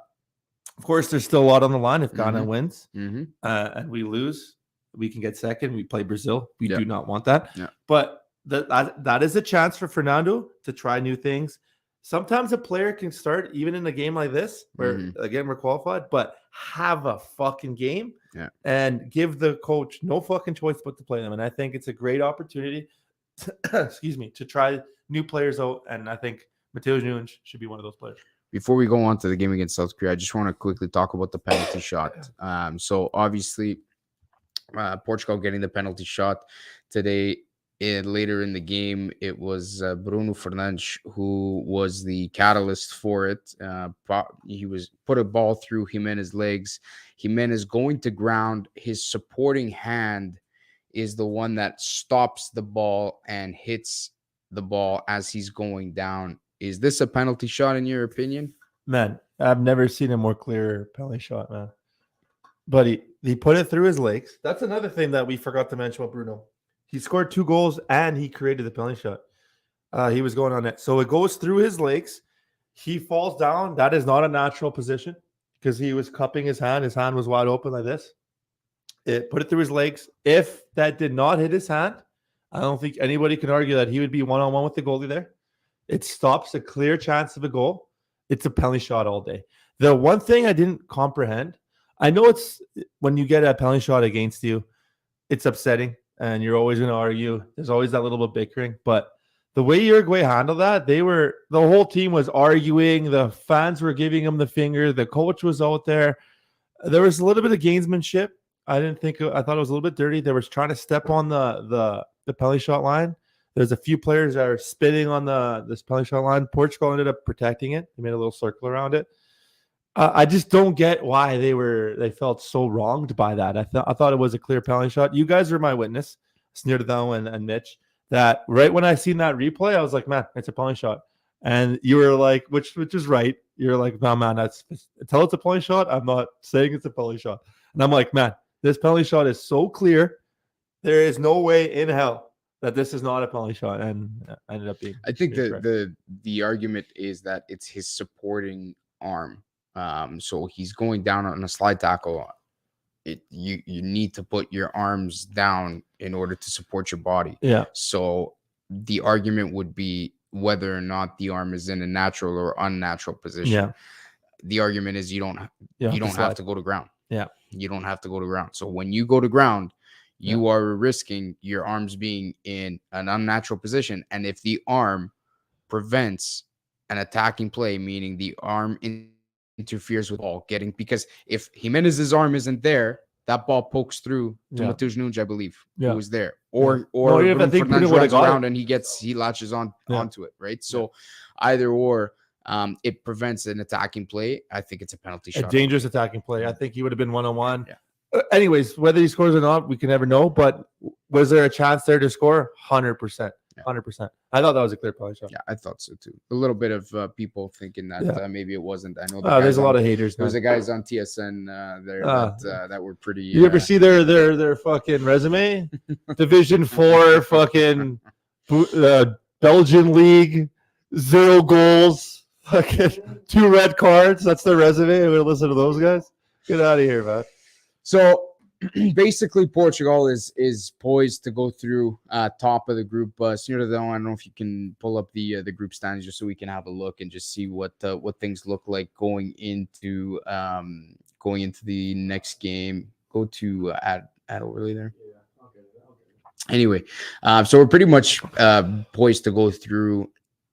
course, there's still a lot on the line. If Ghana wins and we lose, we can get second. We play Brazil. We do not want that. Yeah. But that is a chance for Fernando to try new things. Sometimes a player can start even in a game like this, where again we're qualified, but have a fucking game and give the coach no fucking choice but to play them. And I think it's a great opportunity to try new players out. And I think Mateus Nunes should be one of those players. Before we go on to the game against South Korea, I just want to quickly talk about the penalty shot. So obviously, Portugal getting the penalty shot today. later in the game, it was Bruno Fernandes who was the catalyst for it. He was put a ball through Jimenez's legs. Jimenez going to ground. His supporting hand is the one that stops the ball and hits the ball as he's going down. Is this a penalty shot in your opinion? Man, I've never seen a more clear penalty shot, man. But he put it through his legs. That's another thing that we forgot to mention about Bruno. He scored 2 goals and he created the penalty shot. He was going on it. So it goes through his legs. He falls down. That is not a natural position because he was cupping his hand. His hand was wide open like this. It put it through his legs. If that did not hit his hand, I don't think anybody can argue that he would be one-on-one with the goalie there. It stops a clear chance of a goal. It's a penalty shot all day. The one thing I didn't comprehend, I know it's when you get a penalty shot against you, it's upsetting. And you're always going to argue. There's always that little bit of bickering. But the way Uruguay handled that, the whole team was arguing. The fans were giving them the finger. The coach was out there. There was a little bit of gamesmanship. I thought it was a little bit dirty. They were trying to step on the penalty shot line. There's a few players that are spitting on this penalty shot line. Portugal ended up protecting it. They made a little circle around it. I just don't get why they felt so wronged by that. I thought it was a clear penalty shot. You guys were my witness, Sneerdal and Mitch, that right when I seen that replay, I was like, man, it's a penalty shot. And you were like, which is right. You're like, no, man, until it's a penalty shot, I'm not saying it's a penalty shot. And I'm like, man, this penalty shot is so clear. There is no way in hell that this is not a penalty shot. And I ended up being. I think the argument is that it's his supporting arm. So he's going down on a slide tackle. You need to put your arms down in order to support your body. Yeah. So the argument would be whether or not the arm is in a natural or unnatural position. Yeah. The argument is you don't have to go to ground. Yeah. You don't have to go to ground. So when you go to ground, you are risking your arms being in an unnatural position. And if the arm prevents an attacking play, meaning the arm interferes with ball getting, because if Jimenez's arm isn't there, that ball pokes through to Matheus Nunes, I believe, who was there, or Bruno Fernandes runs around and he latches onto it, right? So either or, it prevents an attacking play. I think it's a penalty shot. A dangerous attacking play. I think he would have been one-on-one. Yeah. Anyways, whether he scores or not, we can never know. But was there a chance there to score? 100%. 100%. I thought that was a clear penalty shot. Yeah, I thought so too. A little bit of people thinking that maybe it wasn't. I know there's a lot of haters. There's the guys on TSN there that were pretty. You ever see their fucking resume? Division 4 fucking Belgian league, 0 goals, fucking 2 red cards. That's their resume. We listen to those guys. Get out of here, man. So basically, Portugal is poised to go through top of the group. Sneerdal, I don't know if you can pull up the group standings just so we can have a look and just see what things look like going into the next game. Go to add overlay there. Anyway, so we're pretty much poised to go through.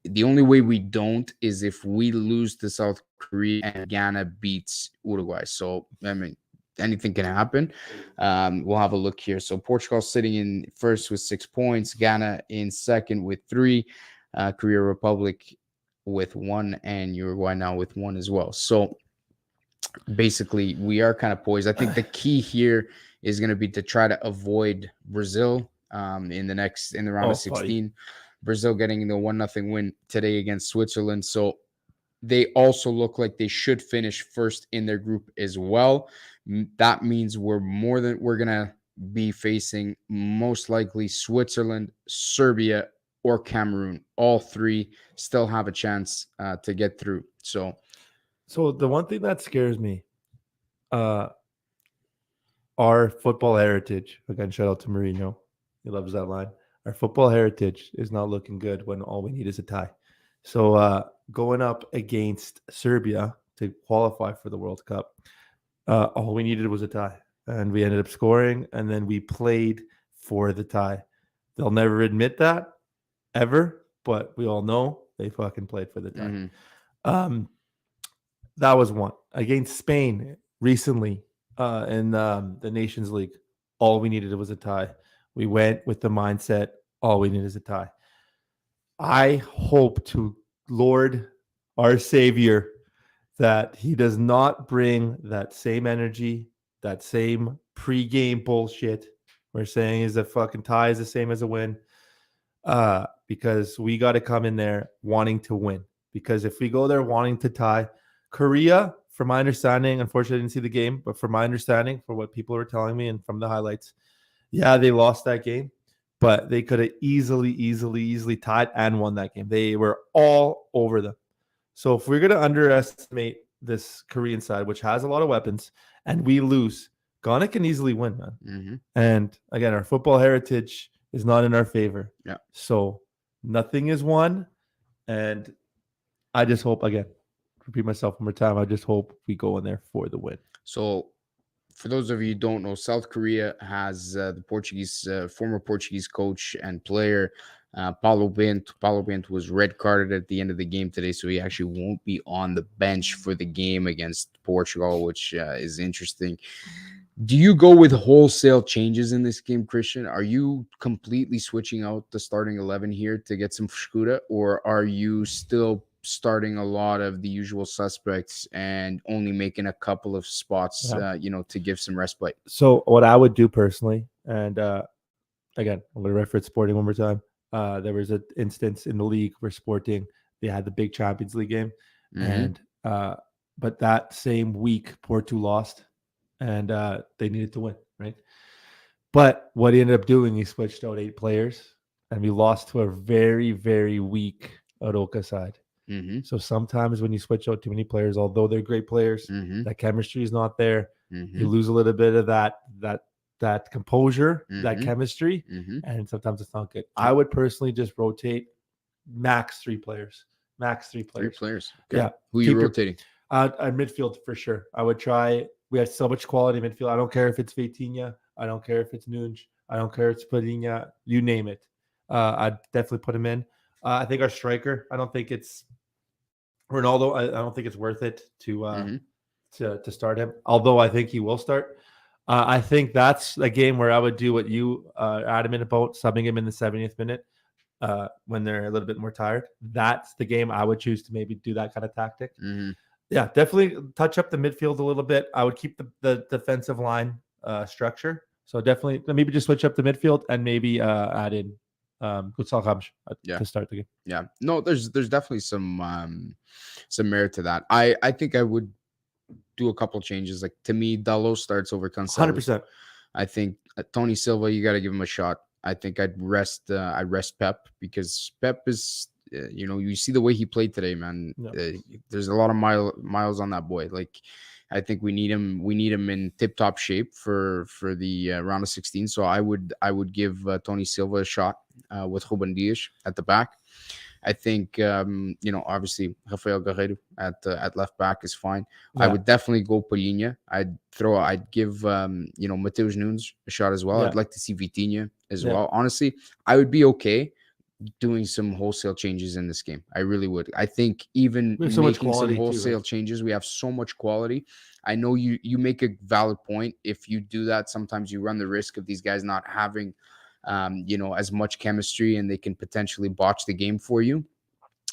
The only way we don't is if we lose to South Korea and Ghana beats Uruguay. So I mean, anything can happen. We'll have a look here. So Portugal sitting in first with 6 points, Ghana in second with 3, Korea Republic with 1, and Uruguay now with 1 as well. So basically, we are kind of poised. I think the key here is going to be to try to avoid Brazil in the round of 16. Buddy. Brazil getting the 1-0 win today against Switzerland. So they also look like they should finish first in their group as well. That means we're going to be facing most likely Switzerland, Serbia, or Cameroon. All 3 still have a chance to get through. So the one thing that scares me, our football heritage, again, shout out to Mourinho. He loves that line. Our football heritage is not looking good when all we need is a tie. So going up against Serbia to qualify for the World Cup, all we needed was a tie. And we ended up scoring, and then we played for the tie. They'll never admit that, ever, but we all know they fucking played for the tie. Mm-hmm. That was one. Against Spain recently in the Nations League, all we needed was a tie. We went with the mindset All we need is a tie. I hope to Lord, our Savior, that he does not bring that same energy, that same pregame bullshit. We're saying is a fucking tie is the same as a win. Because we got to come in there wanting to win. Because if we go there wanting to tie, Korea, from my understanding, unfortunately I didn't see the game, but from my understanding, for what people were telling me and from the highlights, yeah, they lost that game, but they could have easily tied and won that game. They were all over them. So if we're going to underestimate this Korean side, which has a lot of weapons, and we lose, Ghana can easily win, man. Mm-hmm. And again, our football heritage is not in our favor. Yeah. So nothing is won. And I just hope, again, repeat myself one more time, I just hope we go in there for the win. So for those of you who don't know, South Korea has the Portuguese, former Portuguese coach and player, Paulo Bento. Paulo Bento was red carded at the end of the game today, so he actually won't be on the bench for the game against Portugal, which is interesting. Do you go with wholesale changes in this game, Christian? Are you completely switching out the starting 11 here to get some frescura, or are you still starting a lot of the usual suspects and only making a couple of spots, to give some respite? So what I would do personally, and again, I'm going to reference Sporting one more time. There was an instance in the league where Sporting, they had the big Champions League game, and but that same week Porto lost, and they needed to win, right? But what he ended up doing, he switched out 8 players, and we lost to a very, very weak Aroca side. Mm-hmm. So sometimes when you switch out too many players, although they're great players, that chemistry is not there. You lose a little bit of that composure, that chemistry, and sometimes it's not good. I would personally just rotate max 3 players. Max 3 players. 3 players. Okay. Yeah. Who are you rotating? At midfield for sure. I would try. We have so much quality midfield. I don't care if it's Vitinha. I don't care if it's Nunes. I don't care if it's Padinha. You name it. I'd definitely put him in. I think our striker, I don't think it's Ronaldo. I don't think it's worth it to start him, although I think he will start. I think that's a game where I would do what you adamant about, subbing him in the 70th minute when they're a little bit more tired. That's the game I would choose to maybe do that kind of tactic. Yeah, definitely touch up the midfield a little bit. I would keep the defensive line structure. So definitely maybe just switch up the midfield and maybe add in Gutsal Ramos to start the game. Yeah, no, there's definitely some merit to that. I think I would do a couple changes. Like, to me, Dalot starts over Cancelo. 100%. I think Tony Silva, you got to give him a shot. I think I'd rest Pep, because Pep is you see the way he played today, man. There's a lot of miles on that boy. Like, I think we need him in tip-top shape for the round of 16. So I would give Tony Silva a shot with Ruben Dias at the back. I think obviously Rafael Guerreiro at left back is fine. I would definitely go Palhinha. I'd give Mateus Nunes a shot as well. I'd like to see Vitinha as well. Honestly, I would be okay doing some wholesale changes in this game. I really would. I think even making some wholesale changes, we have so much quality. I know you make a valid point. If you do that, sometimes you run the risk of these guys not having as much chemistry, and they can potentially botch the game for you.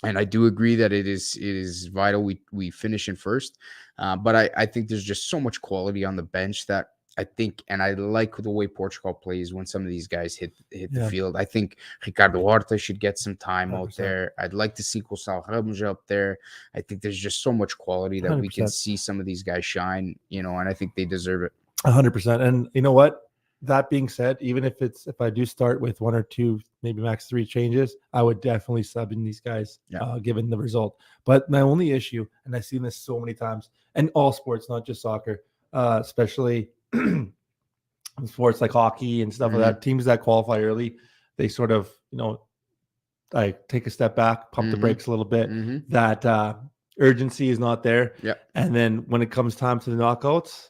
And I do agree that it is vital we finish in first. But I think there's just so much quality on the bench that I think, and I like the way Portugal plays when some of these guys hit the field. I think Ricardo Horta should get some time 100%. Out there. I'd like to see Gonçalo Ramos up there. I think there's just so much quality that 100%. We can see some of these guys shine, and I think they deserve it. 100%. And you know what? That being said, even if I do start with 1 or 2, maybe max 3 changes, I would definitely sub in these guys, given the result. But my only issue, and I've seen this so many times, and all sports, not just soccer, especially sports like hockey and stuff like that, teams that qualify early, they sort of, like take a step back, pump the brakes a little bit. That urgency is not there. And then when it comes time to the knockouts,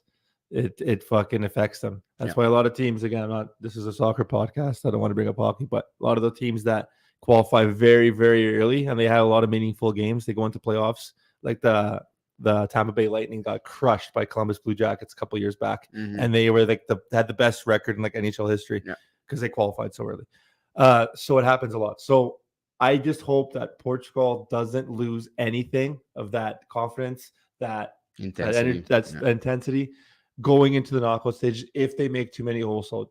it fucking affects them. That's why a lot of teams, again, this is a soccer podcast, I don't want to bring up hockey, but a lot of the teams that qualify very, very early and they have a lot of meaningful games, they go into playoffs. Like the Tampa Bay Lightning got crushed by Columbus Blue Jackets a couple years back, and they were like had the best record in like NHL history because they qualified so early. So it happens a lot. So I just hope that Portugal doesn't lose anything of that confidence, that Intensity. that's intensity going into the knockout stage if they make too many wholesale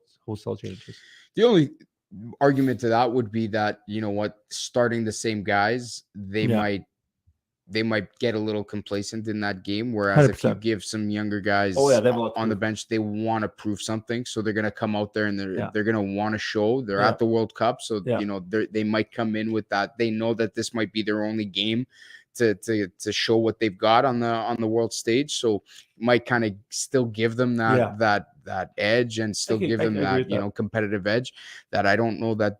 changes. The only argument to that would be that, you know what, starting the same guys, they might get a little complacent in that game. Whereas 100%. if you give some younger guys on the bench, they want to prove something. So they're going to come out there and they're going to want to show. They're at the World Cup. So, you know, they might come in with that. They know that this might be their only game to show what they've got on the world stage. So might kind of still give them that edge and still give them that, you know, competitive edge that I don't know that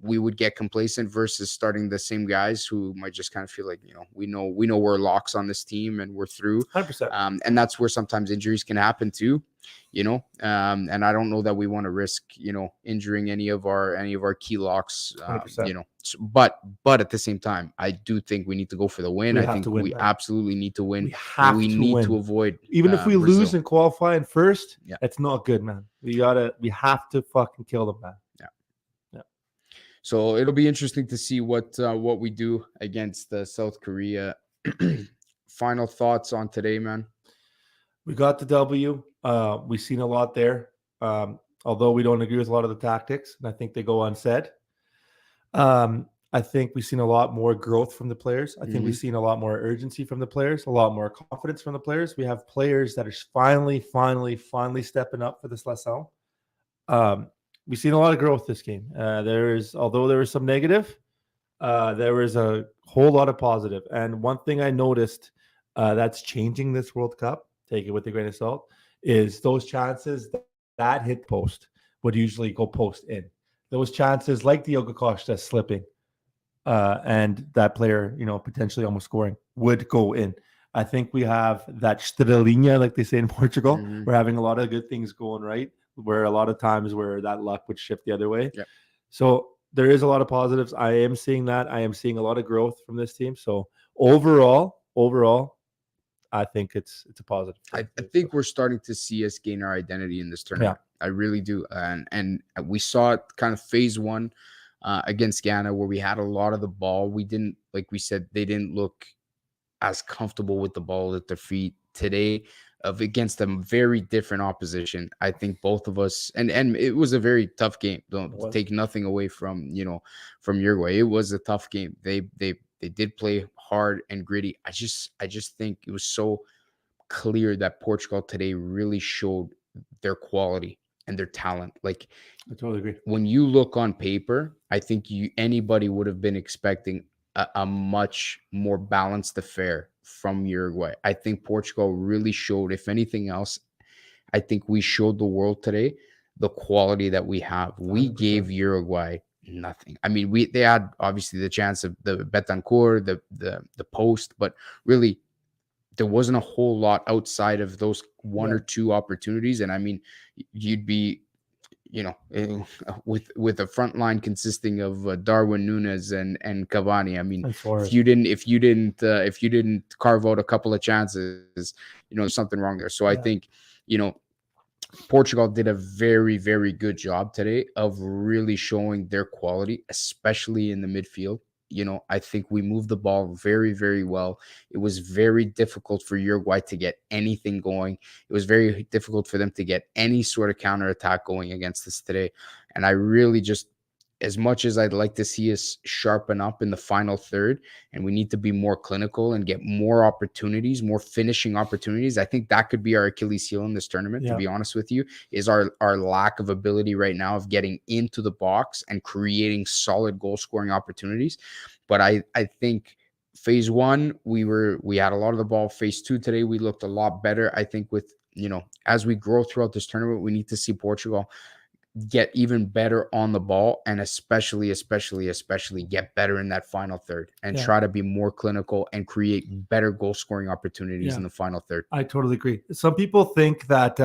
we would get complacent versus starting the same guys who might just kind of feel like, you know, we know we're locks on this team and we're through. 100%. And that's where sometimes injuries can happen too, you know. And I don't know that we want to risk, you know, injuring any of our key locks, you know. But at the same time, I do think we need to go for the win. I think we absolutely need to win. We need to avoid, even if we Brazil. lose and qualify in first, it's not good, man. We have to fucking kill them, man. So it'll be interesting to see what we do against South Korea. Final thoughts on today, man? We got the W. We've seen a lot there. Although we don't agree with a lot of the tactics, and I think they go unsaid. I think we've seen a lot more growth from the players. I think we've seen a lot more urgency from the players, a lot more confidence from the players. We have players that are finally stepping up for the Seleção. We've seen a lot of growth this game. Although there was some negative, there was a whole lot of positive. And one thing I noticed that's changing this World Cup, take it with a grain of salt, is those chances that hit post would usually go post in. Those chances, like Diogo Costa slipping and that player, you know, potentially almost scoring, would go in. I think we have that estrelinha, like they say in Portugal. We're having a lot of good things going right, where a lot of times where that luck would shift the other way. So there is a lot of positives. I am seeing that. I am seeing a lot of growth from this team. So overall, I think it's a positive. I think we're starting to see us gain our identity in this tournament. I really do. And we saw it kind of phase one against Ghana, where we had a lot of the ball. We didn't, like we said, they didn't look as comfortable with the ball at their feet. Today, against a very different opposition, I think both of us, and it was a very tough game. Don't take nothing away from, you know, from Uruguay. It was a tough game. They did play hard and gritty. I just think it was so clear that Portugal today really showed their quality and their talent. Like, I totally agree. When you look on paper, I think anybody would have been expecting a much more balanced affair from Uruguay. I think Portugal really showed, if anything else, I think we showed the world today the quality that we have. We 100%. Gave Uruguay nothing. I mean, they had obviously the chance of the Betancourt, the post, but really there wasn't a whole lot outside of those one or two opportunities. And I mean, you'd be, you know, with a front line consisting of Darwin Núñez and Cavani. I mean, if you didn't carve out a couple of chances, you know, there's something wrong there. So I think, you know, Portugal did a very, very good job today of really showing their quality, especially in the midfield. You know, I think we moved the ball very, very well. It was very difficult for Uruguay to get anything going. It was very difficult for them to get any sort of counterattack going against us today. And I really just, as much as I'd like to see us sharpen up in the final third, and we need to be more clinical and get more opportunities, more finishing opportunities, I think that could be our Achilles heel in this tournament, to be honest with you, is our lack of ability right now of getting into the box and creating solid goal scoring opportunities. But I think phase one, we had a lot of the ball. Phase two today, we looked a lot better. I think with, you know, as we grow throughout this tournament, we need to see Portugal get even better on the ball, and especially get better in that final third and try to be more clinical and create better goal scoring opportunities in the final third. I totally agree. Some people think that,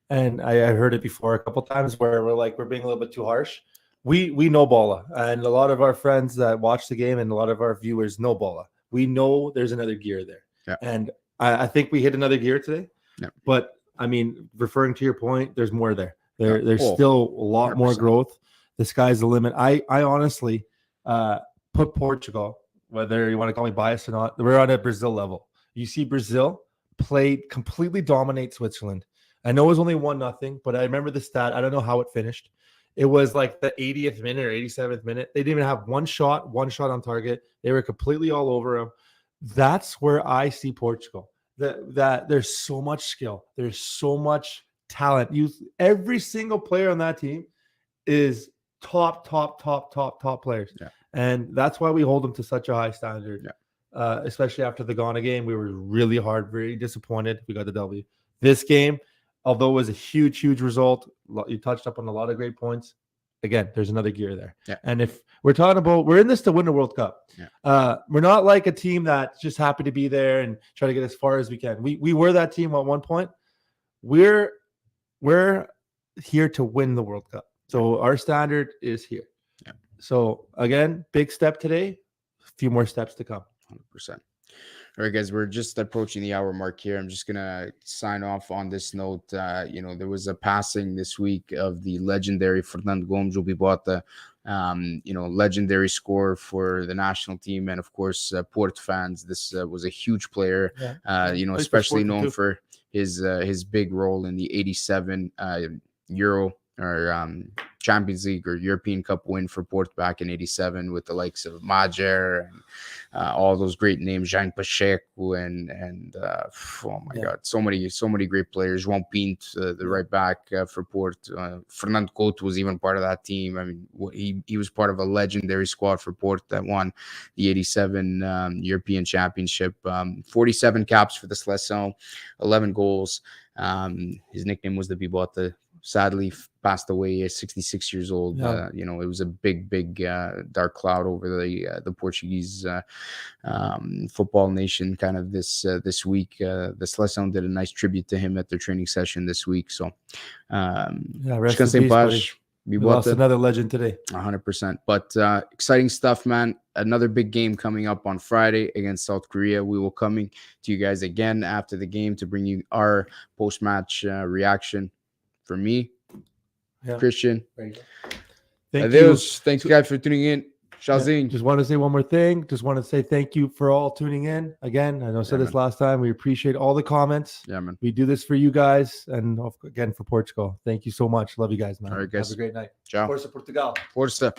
and I heard it before a couple times, where we're being a little bit too harsh. We know Bola, and a lot of our friends that watch the game and a lot of our viewers know Bola. We know there's another gear there, and I think we hit another gear today. But I mean, referring to your point, there's more there. There's still a lot 100%. More growth. the sky's the limit. I honestly put Portugal, whether you want to call me biased or not, we're on a Brazil level. You see Brazil completely dominate Switzerland. I know it was only 1-0, but I remember the stat. I don't know how it finished. It was like the 80th minute or 87th minute. They didn't even have one shot on target. They were completely all over them. That's where I see Portugal. That there's so much skill. There's so much talent. Every single player on that team is top players. Yeah. And that's why we hold them to such a high standard. Yeah. Especially after the Ghana game, we were really very disappointed. We got the W. This game, although it was a huge result, you touched up on a lot of great points. Again, there's another gear there. Yeah. And if we're talking about, we're in this to win the World Cup. Yeah. We're not like a team that's just happy to be there and try to get as far as we can. We were that team at one point. We're here to win the World Cup. So our standard is here. Yeah. So again, big step today, a few more steps to come. 100%. All right, guys, we're just approaching the hour mark here. I'm just going to sign off on this note. There was a passing this week of the legendary Fernando Gomes, Bibota, legendary scorer for the national team. And, of course, Port fans, this was a huge player, especially known for his big role in the 87 Euro or Champions League or European Cup win for Port back in 87 with the likes of Majer and all those great names, Jean Pacheco and oh my God, so many great players. João Pinto, the right back for Port. Fernando Couto was even part of that team. I mean, he was part of a legendary squad for Port that won the 87 European Championship. 47 caps for the Seleção, 11 goals. His nickname was the Bibota. Sadly passed away at 66 years old. Yeah. It was a big dark cloud over the Portuguese football nation kind of this week. The Seleção did a nice tribute to him at their training session this week. So rest in peace, buddy. We lost another legend today. 100%. But exciting stuff, man. Another big game coming up on Friday against South Korea. We will coming to you guys again after the game to bring you our post-match reaction. For me, Christian. Thank Adeus. you. Thanks, guys, for tuning in. Shazing. Just want to say one more thing. Just want to say thank you for all tuning in. Again, I know I said this last time. We appreciate all the comments. Yeah, man. We do this for you guys and again for Portugal. Thank you so much. Love you guys, man. All right, guys. Have a great night. Ciao. Força Portugal. Força.